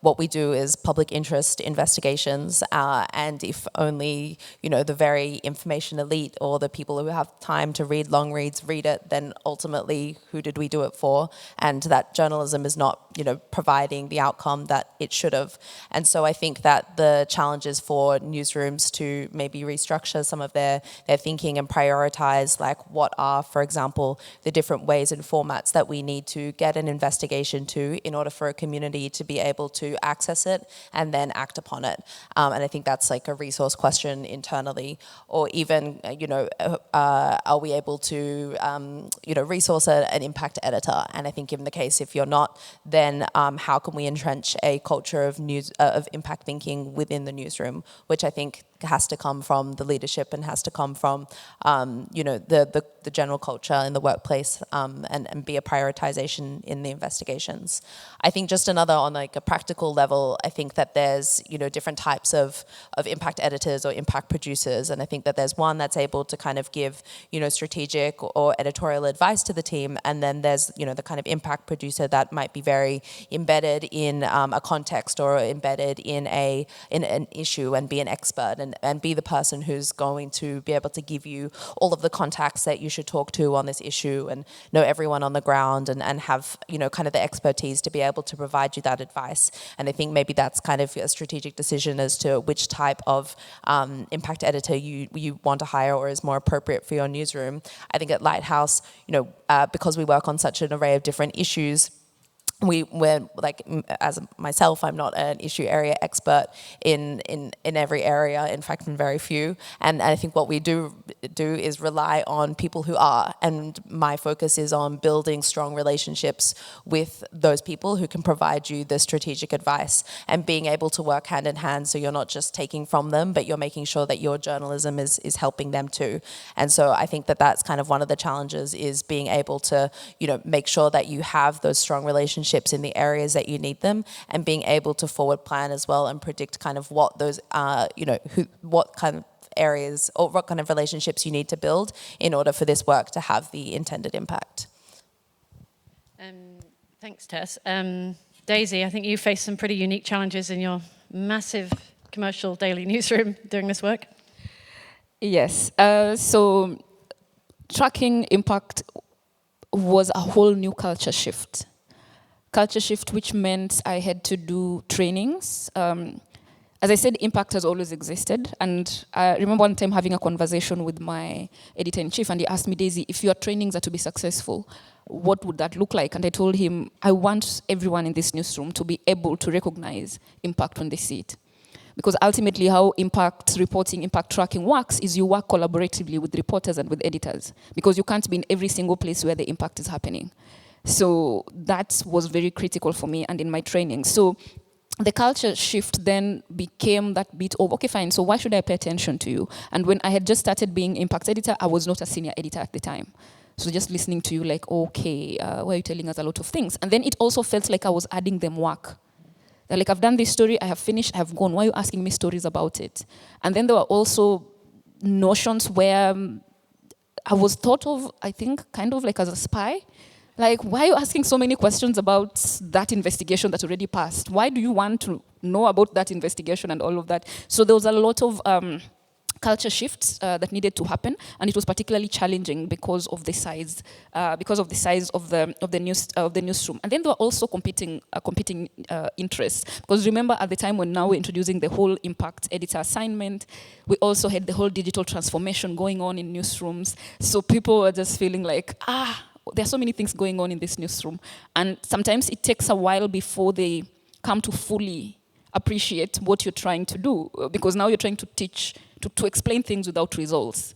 what we do is public interest investigations. And if only, the very information elite or the people who have time to read long reads read it, then ultimately who did we do it for? And that journalism is not, providing the outcome that it should have. And so I think that the challenges for newsrooms to maybe restructure some of their thinking and prioritize, like what are, for example, the different ways and formats that we need to get an investigation to in order for a community to be able to access it and then act upon it. And I think that's like a resource question internally, or even, are we able to, resource an impact editor? And I think in the case, if you're not, then how can we entrench a culture of impact thinking within the newsroom, which I think has to come from the leadership and has to come from, the general culture in the workplace, and be a prioritization in the investigations. I think just another on like a practical level, I think that there's, different types of impact editors or impact producers. And I think that there's one that's able to kind of give, strategic or editorial advice to the team. And then there's, the kind of impact producer that might be very embedded in a context or embedded in an issue and be an expert and be the person who's going to be able to give you all of the contacts that you should talk to on this issue and know everyone on the ground and have, kind of the expertise to be able to provide you that advice. And I think maybe that's kind of a strategic decision as to which type of impact editor you want to hire or is more appropriate for your newsroom. I think at Lighthouse, because we work on such an array of different issues, we're like, as myself, I'm not an issue area expert in every area, in fact in very few, and I think what we do is rely on people who are, and my focus is on building strong relationships with those people who can provide you the strategic advice and being able to work hand in hand, so you're not just taking from them, but you're making sure that your journalism is helping them too. And so I think that that's kind of one of the challenges, is being able to, make sure that you have those strong relationships in the areas that you need them, and being able to forward plan as well and predict kind of what those, what kind of areas or what kind of relationships you need to build in order for this work to have the intended impact. Thanks, Tess. Daisy, I think you face some pretty unique challenges in your massive commercial daily newsroom doing this work. Yes. So tracking impact was a whole new culture shift, which meant I had to do trainings. As I said, impact has always existed. And I remember one time having a conversation with my editor-in-chief, and he asked me, Daisy, if your trainings are to be successful, what would that look like? And I told him, I want everyone in this newsroom to be able to recognize impact when they see it. Because ultimately how impact reporting, impact tracking works is you work collaboratively with reporters and with editors, because you can't be in every single place where the impact is happening. So that was very critical for me and in my training. So the culture shift then became that bit of, okay, fine, so why should I pay attention to you? And when I had just started being impact editor, I was not a senior editor at the time. So just listening to you like, okay, why are you telling us a lot of things? And then it also felt like I was adding them work. They're like, I've done this story, I have finished, I have gone. Why are you asking me stories about it? And then there were also notions where I was thought of, I think, kind of like as a spy. Like, why are you asking so many questions about that investigation that already passed? Why do you want to know about that investigation and all of that? So there was a lot of culture shifts that needed to happen, and it was particularly challenging because of the size, of the newsroom. And then there were also competing interests. Because remember, at the time when now we're introducing the whole impact editor assignment, we also had the whole digital transformation going on in newsrooms. So people were just feeling like, there are so many things going on in this newsroom, and sometimes it takes a while before they come to fully appreciate what you're trying to do, because now you're trying to teach, to explain things without results.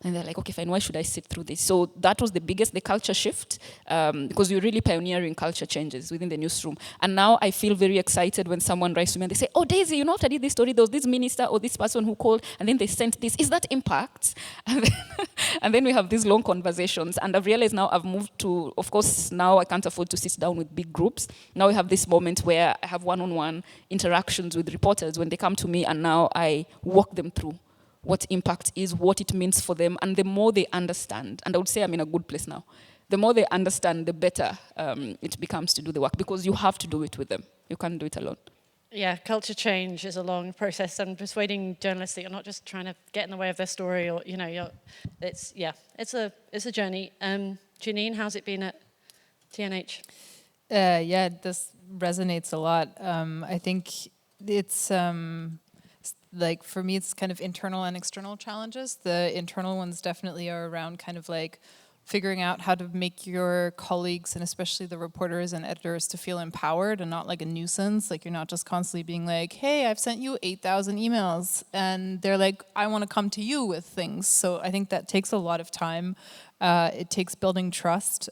And they're like, okay, fine, why should I sit through this? So that was the culture shift, because you're really pioneering culture changes within the newsroom. And now I feel very excited when someone writes to me and they say, oh, Daisy, you know what I did this story? There was this minister or this person who called, and then they sent this. Is that impact? And then we have these long conversations. And I've realized now I've moved to, of course, now I can't afford to sit down with big groups. Now we have this moment where I have one-on-one interactions with reporters when they come to me, and now I walk them through what impact is, what it means for them, and the more they understand, and I would say I'm in a good place now, the more they understand, the better it becomes to do the work, because you have to do it with them. You can't do it alone. Yeah, culture change is a long process, and persuading journalists that you're not just trying to get in the way of their story, or it's a journey. Janine, how's it been at TNH? Yeah, this resonates a lot. I think it's like, for me, it's kind of internal and external challenges. The internal ones definitely are around kind of like figuring out how to make your colleagues, and especially the reporters and editors, to feel empowered and not like a nuisance. Like, you're not just constantly being like, hey, I've sent you 8,000 emails, and they're like, I want to come to you with things. So I think that takes a lot of time. It takes building trust.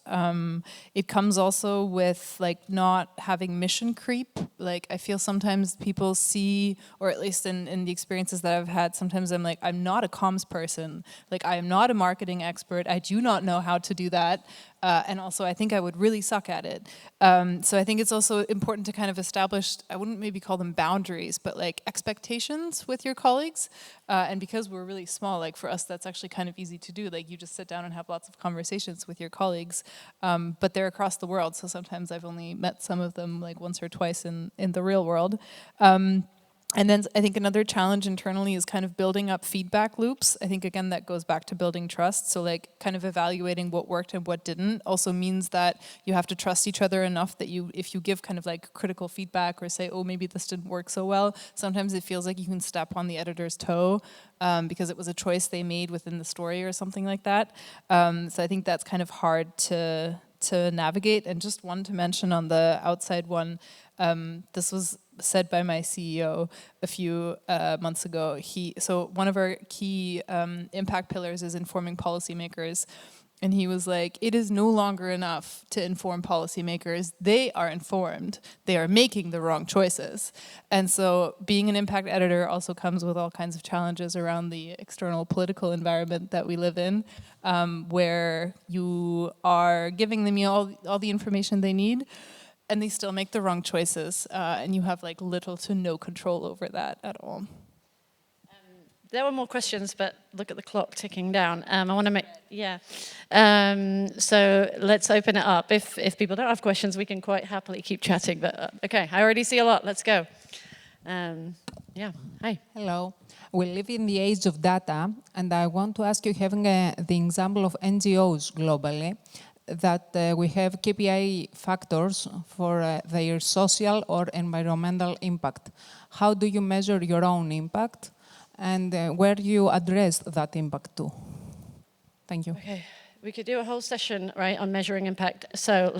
It comes also with like not having mission creep. Like, I feel sometimes people see, or at least in the experiences that I've had, sometimes I'm like, I'm not a comms person. Like, I am not a marketing expert. I do not know how to do that. And also, I think I would really suck at it. So I think it's also important to kind of establish, I wouldn't maybe call them boundaries, but like expectations with your colleagues. And because we're really small, like for us, that's actually kind of easy to do. Like, you just sit down and have lots of conversations with your colleagues. But they're across the world, so sometimes I've only met some of them like once or twice in the real world. And then I think another challenge internally is kind of building up feedback loops. I think, again, that goes back to building trust. So like kind of evaluating what worked and what didn't also means that you have to trust each other enough that if you give kind of like critical feedback or say, oh, maybe this didn't work so well, sometimes it feels like you can step on the editor's toe because it was a choice they made within the story or something like that. So I think that's kind of hard to navigate. And just one to mention on the outside one, this was said by my CEO a few months ago. So one of our key impact pillars is informing policymakers. And he was like, it is no longer enough to inform policymakers. They are informed. They are making the wrong choices. And so being an impact editor also comes with all kinds of challenges around the external political environment that we live in, where you are giving them all the information they need, and they still make the wrong choices, and you have like little to no control over that at all. There were more questions, but look at the clock ticking down. I want to make, so let's open it up. If people don't have questions, we can quite happily keep chatting. But okay, I already see a lot. Let's go. Hi. Hello. We live in the age of data, and I want to ask you, having the example of NGOs globally, that we have KPI factors for their social or environmental impact. How do you measure your own impact, and where do you address that impact to? Thank you. Okay, we could do a whole session, right, on measuring impact. So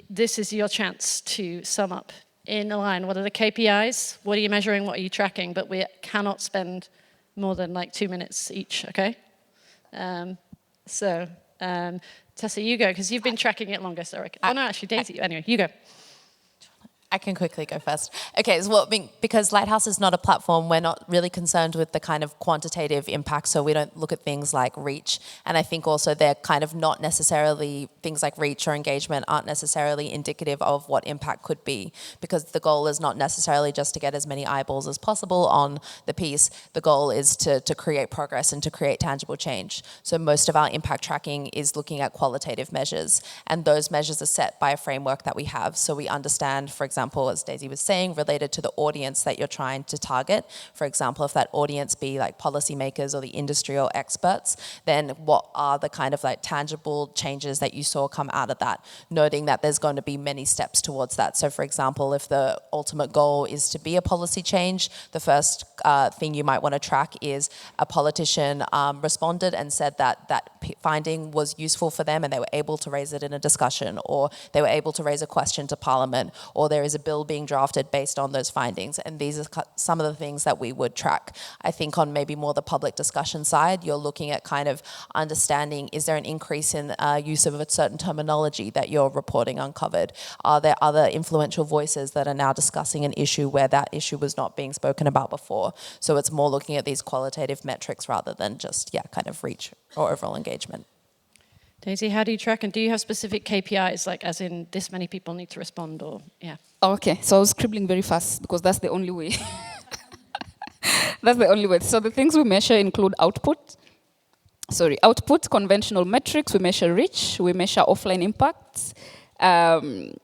this is your chance to sum up in a line. What are the KPIs? What are you measuring? What are you tracking? But we cannot spend more than like 2 minutes each, okay? Tessa, you go, because you've been tracking it longest, I reckon. Oh, no, actually, Daisy, anyway, you go. I can quickly go first. Okay, so because Lighthouse is not a platform, we're not really concerned with the kind of quantitative impact, so we don't look at things like reach. And I think also they're kind of not necessarily, things like reach or engagement aren't necessarily indicative of what impact could be, because the goal is not necessarily just to get as many eyeballs as possible on the piece. The goal is to create progress and to create tangible change. So most of our impact tracking is looking at qualitative measures, and those measures are set by a framework that we have. So we understand, for example, as Daisy was saying, related to the audience that you're trying to target. For example, if that audience be like policymakers or the industry or experts, then what are the kind of like tangible changes that you saw come out of that, noting that there's going to be many steps towards that. So for example, if the ultimate goal is to be a policy change, the first thing you might want to track is a politician responded and said that that finding was useful for them and they were able to raise it in a discussion, or they were able to raise a question to Parliament, or there is a bill being drafted based on those findings. And these are some of the things that we would track. I think on maybe more the public discussion side, you're looking at kind of understanding, is there an increase in use of a certain terminology that you're reporting uncovered? Are there other influential voices that are now discussing an issue where that issue was not being spoken about before? So it's more looking at these qualitative metrics rather than just, kind of reach or overall engagement. Daisy, how do you track, and do you have specific KPIs, like as in this many people need to respond, or Okay, so I was scribbling very fast because that's the only way. That's the only way. So the things we measure include output, conventional metrics, we measure reach, we measure offline impacts,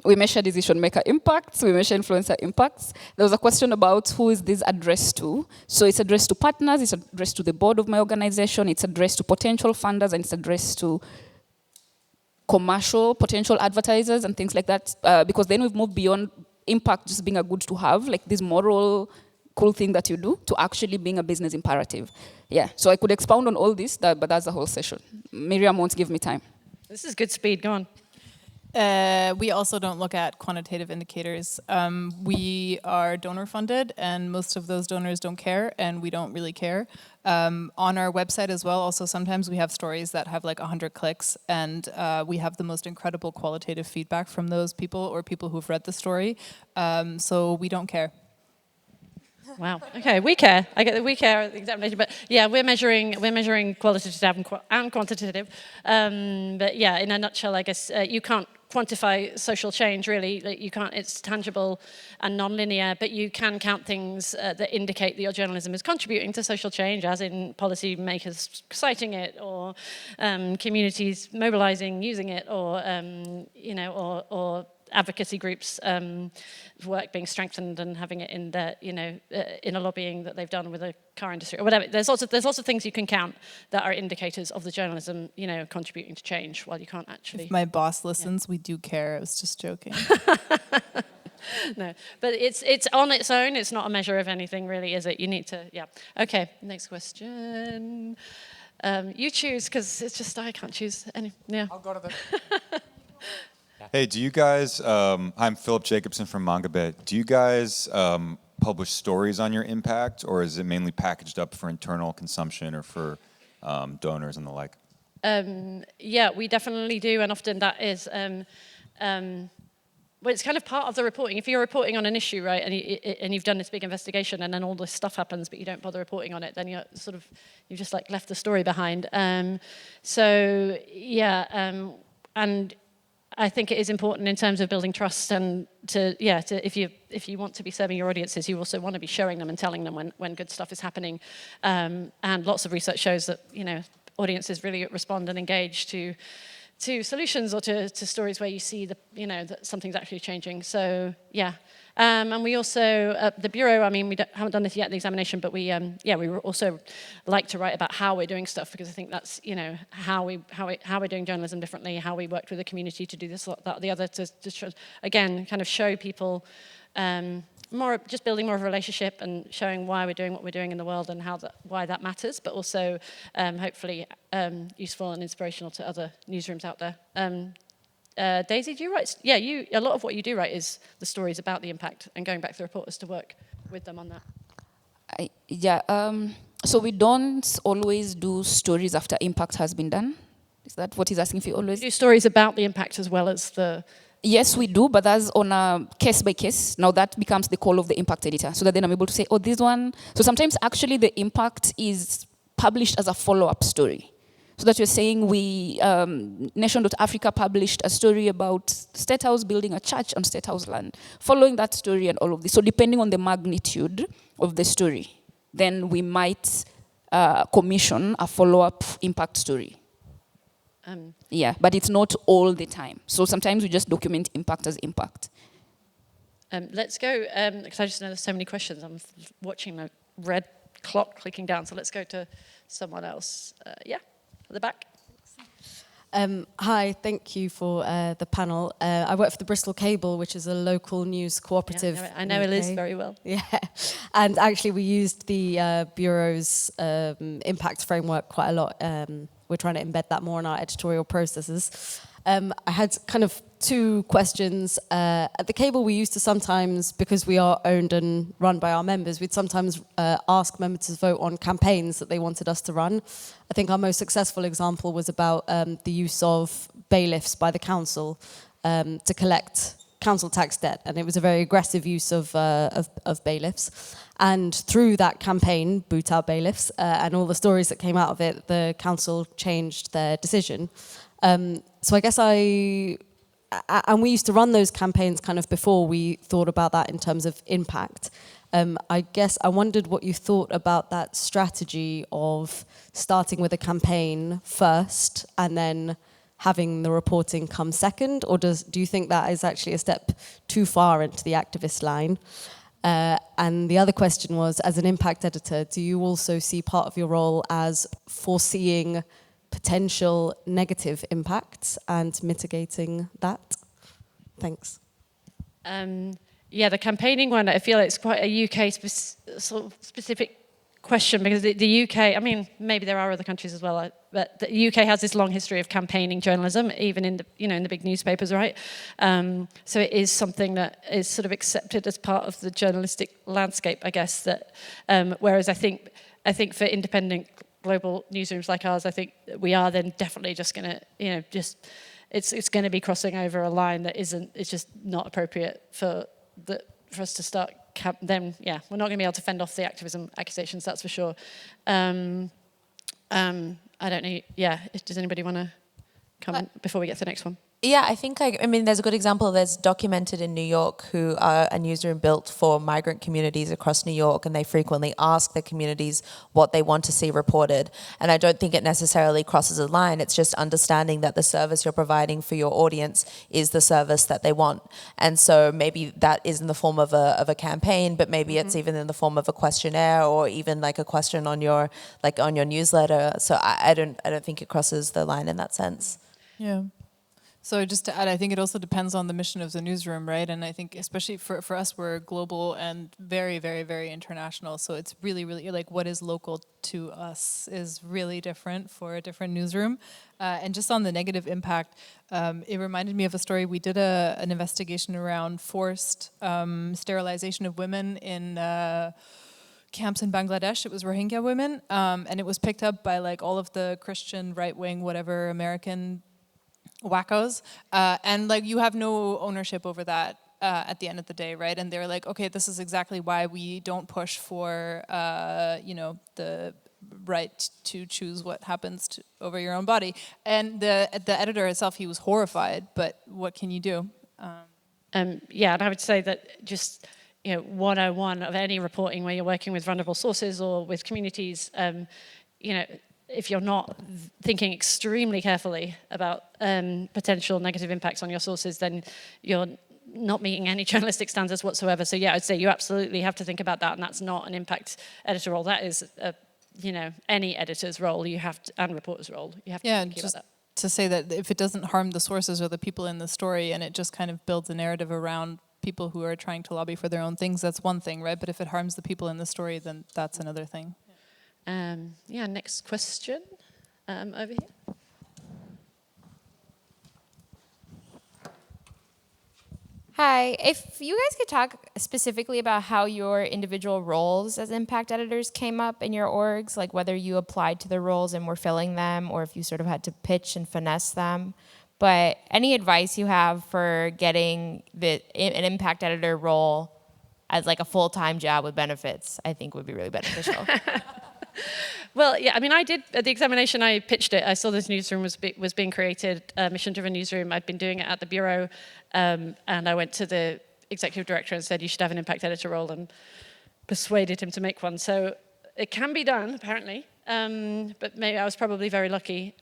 we measure decision maker impacts, we measure influencer impacts. There was a question about who is this addressed to. So it's addressed to partners, it's addressed to the board of my organization, it's addressed to potential funders, and it's addressed to commercial potential advertisers and things like that, because then we've moved beyond impact just being a good to have, like this moral cool thing that you do, to actually being a business imperative. So I could expound on all this, but that's the whole session. Miriam won't give me time. This is good speed, go on. We also don't look at quantitative indicators. We are donor funded, and most of those donors don't care, and we don't really care. On our website as well, also sometimes we have stories that have like 100 clicks, and we have the most incredible qualitative feedback from those people or people who've read the story. So we don't care. Wow. Okay, we care. I get that we care at the examination, but we're measuring qualitative and quantitative. But in a nutshell, I guess you can't quantify social change really. Like, you can't. It's tangible and non-linear, but you can count things that indicate that your journalism is contributing to social change, as in policy makers citing it, or communities mobilizing, using it, or or advocacy groups' work being strengthened and having it in their, in a lobbying that they've done with the car industry or whatever. There's lots of things you can count that are indicators of the journalism, contributing to change. While you can't actually. If my boss listens, we do care. I was just joking. No, but it's on its own. It's not a measure of anything, really, is it? You need to, Okay, next question. You choose, because it's just I can't choose any. I'll go to the. Hey, do you guys, I'm Philip Jacobson from MangaBit. Do you guys publish stories on your impact, or is it mainly packaged up for internal consumption or for donors and the like? We definitely do, and often that is, it's kind of part of the reporting. If you're reporting on an issue, right, and you've done this big investigation, and then all this stuff happens, but you don't bother reporting on it, then you've just like left the story behind. And I think it is important in terms of building trust, and if you want to be serving your audiences, you also want to be showing them and telling them when good stuff is happening. And lots of research shows that audiences really respond and engage to solutions or to stories where you see that something's actually changing. So and we also at the bureau. I mean, we haven't done this yet in the examination, but we also like to write about how we're doing stuff, because I think that's how we're doing journalism differently, how we worked with the community to do this, that, the other, to again kind of show people more, just building more of a relationship and showing why we're doing what we're doing in the world and why that matters, but also hopefully useful and inspirational to other newsrooms out there. Daisy, do you write? A lot of what you do write is the stories about the impact and going back to the reporters to work with them on that. So we don't always do stories after impact has been done. Is that what he's asking for? Always do stories about the impact as well as the Yes, we do, but that's on a case by case. Now that becomes the call of the impact editor, so that then I'm able to say, oh, this one. So sometimes actually the impact is published as a follow-up story. So that you're saying Nation.Africa published a story about State House building a church on State House land. Following that story and all of this, so depending on the magnitude of the story, then we might commission a follow-up impact story. Yeah, but it's not all the time. So sometimes we just document impact as impact. Let's go, because I just know there's so many questions. I'm watching the red clock clicking down, so let's go to someone else. Yeah, at the back. Hi, thank you for the panel. I work for the Bristol Cable, which is a local news cooperative. Yeah, I know Liz very well. Yeah, and actually we used the Bureau's impact framework quite a lot. We're trying to embed that more in our editorial processes. I had kind of two questions. At the Cable, we used to sometimes, because we are owned and run by our members, we'd sometimes ask members to vote on campaigns that they wanted us to run. I think our most successful example was about the use of bailiffs by the council to collect council tax debt, and it was a very aggressive use of bailiffs. And through that campaign, Boot Out Bailiffs, and all the stories that came out of it, the council changed their decision. So I guess and we used to run those campaigns kind of before we thought about that in terms of impact. I guess I wondered what you thought about that strategy of starting with a campaign first and then having the reporting come second, or do you think that is actually a step too far into the activist line? And the other question was, as an impact editor, do you also see part of your role as foreseeing potential negative impacts and mitigating that? Thanks. Yeah, the campaigning one, I feel it's quite a UK sort of specific question, because the UK, I mean, maybe there are other countries as well, but the UK has this long history of campaigning journalism, even in the, in the big newspapers, right? So it is something that is sort of accepted as part of the journalistic landscape, I guess. That whereas I think for independent global newsrooms like ours, I think we are then definitely just going to, it's going to be crossing over a line that it's just not appropriate for us to start. Then, yeah, we're not going to be able to fend off the activism accusations, that's for sure. I don't know, yeah, does anybody want to comment before we get to the next one? Yeah, I think, I mean, there's a good example. There's Documented in New York, who are a newsroom built for migrant communities across New York, and they frequently ask the communities what they want to see reported. And I don't think it necessarily crosses a line. It's just understanding that the service you're providing for your audience is the service that they want. And so maybe that is in the form of a campaign, but maybe it's even in the form of a questionnaire, or even like a question on your newsletter. So I don't think it crosses the line in that sense. Yeah. So just to add, I think it also depends on the mission of the newsroom, right? And I think especially for us, we're global and very, very, very international. So it's really, really like what is local to us is really different for a different newsroom. And just on the negative impact, it reminded me of a story. We did an investigation around forced sterilization of women in camps in Bangladesh. It was Rohingya women, and it was picked up by like all of the Christian right-wing, whatever, American wackos, and like you have no ownership over that at the end of the day, right? And they're like, okay, this is exactly why we don't push for the right to choose what happens over your own body. And the editor itself, he was horrified, but what can you do? Yeah, and I would say that just 101 of any reporting where you're working with vulnerable sources or with communities, if you're not thinking extremely carefully about potential negative impacts on your sources, then you're not meeting any journalistic standards whatsoever. So yeah, I'd say you absolutely have to think about that, and that's not an impact editor role. That is, any editor's role. You have to, and reporter's role. You have to think about that. To say that if it doesn't harm the sources or the people in the story, and it just kind of builds a narrative around people who are trying to lobby for their own things, that's one thing, right? But if it harms the people in the story, then that's another thing. Next question, over here. Hi, if you guys could talk specifically about how your individual roles as impact editors came up in your orgs, like whether you applied to the roles and were filling them, or if you sort of had to pitch and finesse them. but any advice you have for getting an impact editor role as like a full-time job with benefits, I think would be really beneficial. Well, yeah, I mean, I did, at the examination, I pitched it. I saw this newsroom was being created, mission-driven newsroom. I'd been doing it at the Bureau, and I went to the executive director and said, you should have an impact editor role, and persuaded him to make one. So it can be done, apparently, but maybe I was probably very lucky.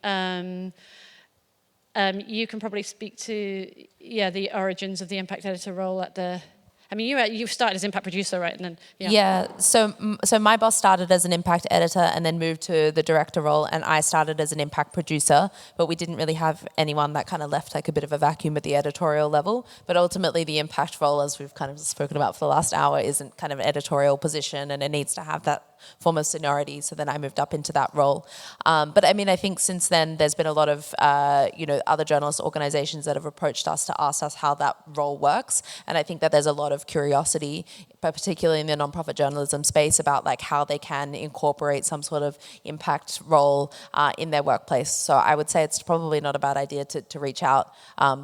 You can probably speak to, the origins of the impact editor role at the... I mean, you started as impact producer, right? And then So my boss started as an impact editor and then moved to the director role, and I started as an impact producer, but we didn't really have anyone that kind of left like a bit of a vacuum at the editorial level. But ultimately the impact role, as we've kind of spoken about for the last hour, isn't kind of an editorial position, and it needs to have that form of seniority, so then I moved up into that role. But I mean, I think since then there's been a lot of other journalist organizations that have approached us to ask us how that role works, and I think that there's a lot of curiosity, but particularly in the nonprofit journalism space, about like how they can incorporate some sort of impact role in their workplace. So I would say it's probably not a bad idea to reach out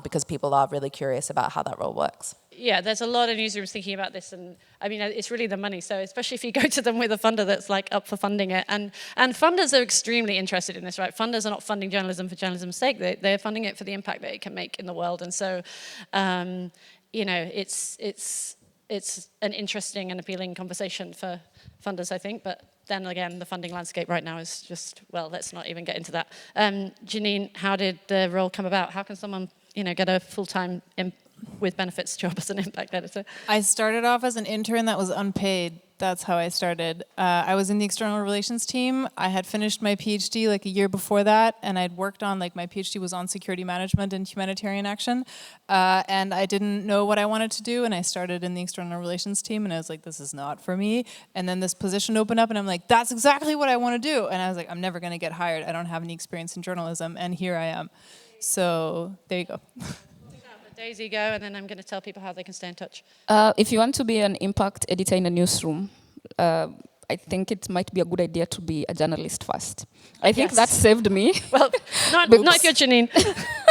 because people are really curious about how that role works. Yeah, there's a lot of newsrooms thinking about this, and I mean, it's really the money. So especially if you go to them with a funder that's like up for funding it, and funders are extremely interested in this, right? Funders are not funding journalism for journalism's sake; they're funding it for the impact that it can make in the world. And so, it's an interesting and appealing conversation for funders, I think. But then again, the funding landscape right now is just, well, let's not even get into that. Janine, how did the role come about? How can someone, get a full-time with benefits job as an impact editor? I started off as an intern that was unpaid. That's how I started. I was in the external relations team. I had finished my PhD like a year before that, and I'd worked on, my PhD was on security management and humanitarian action, and I didn't know what I wanted to do, and I started in the external relations team, and I was like, this is not for me. And then this position opened up, and I'm like, that's exactly what I want to do. And I was like, I'm never going to get hired. I don't have any experience in journalism, and here I am. So there you go. Daisy, go, and then I'm going to tell people how they can stay in touch. If you want to be an impact editor in a newsroom, I think it might be a good idea to be a journalist first. I think that saved me. Well, not if you're Janine.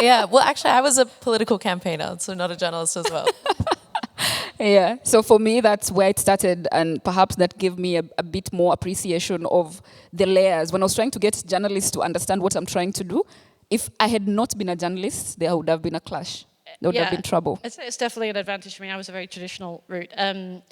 Yeah, well, actually, I was a political campaigner, so not a journalist as well. Yeah, so for me, that's where it started, and perhaps that gave me a bit more appreciation of the layers. When I was trying to get journalists to understand what I'm trying to do, if I had not been a journalist, there would have been a clash. There would have been trouble. I'd say it's definitely an advantage for me. I was a very traditional route. We're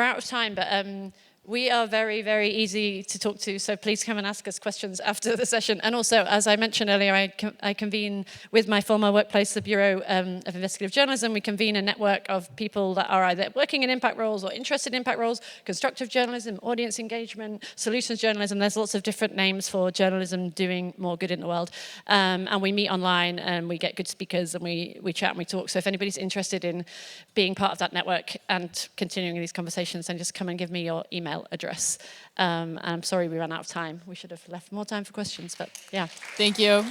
out of time, but we are very, very easy to talk to, so please come and ask us questions after the session. And also, as I mentioned earlier, I convene with my former workplace, the Bureau of Investigative Journalism. We convene a network of people that are either working in impact roles or interested in impact roles, constructive journalism, audience engagement, solutions journalism. There's lots of different names for journalism doing more good in the world. And we meet online, and we get good speakers, and we chat and we talk. So if anybody's interested in being part of that network and continuing these conversations, then just come and give me your email address. And I'm sorry we ran out of time. We should have left more time for questions, but yeah. Thank you.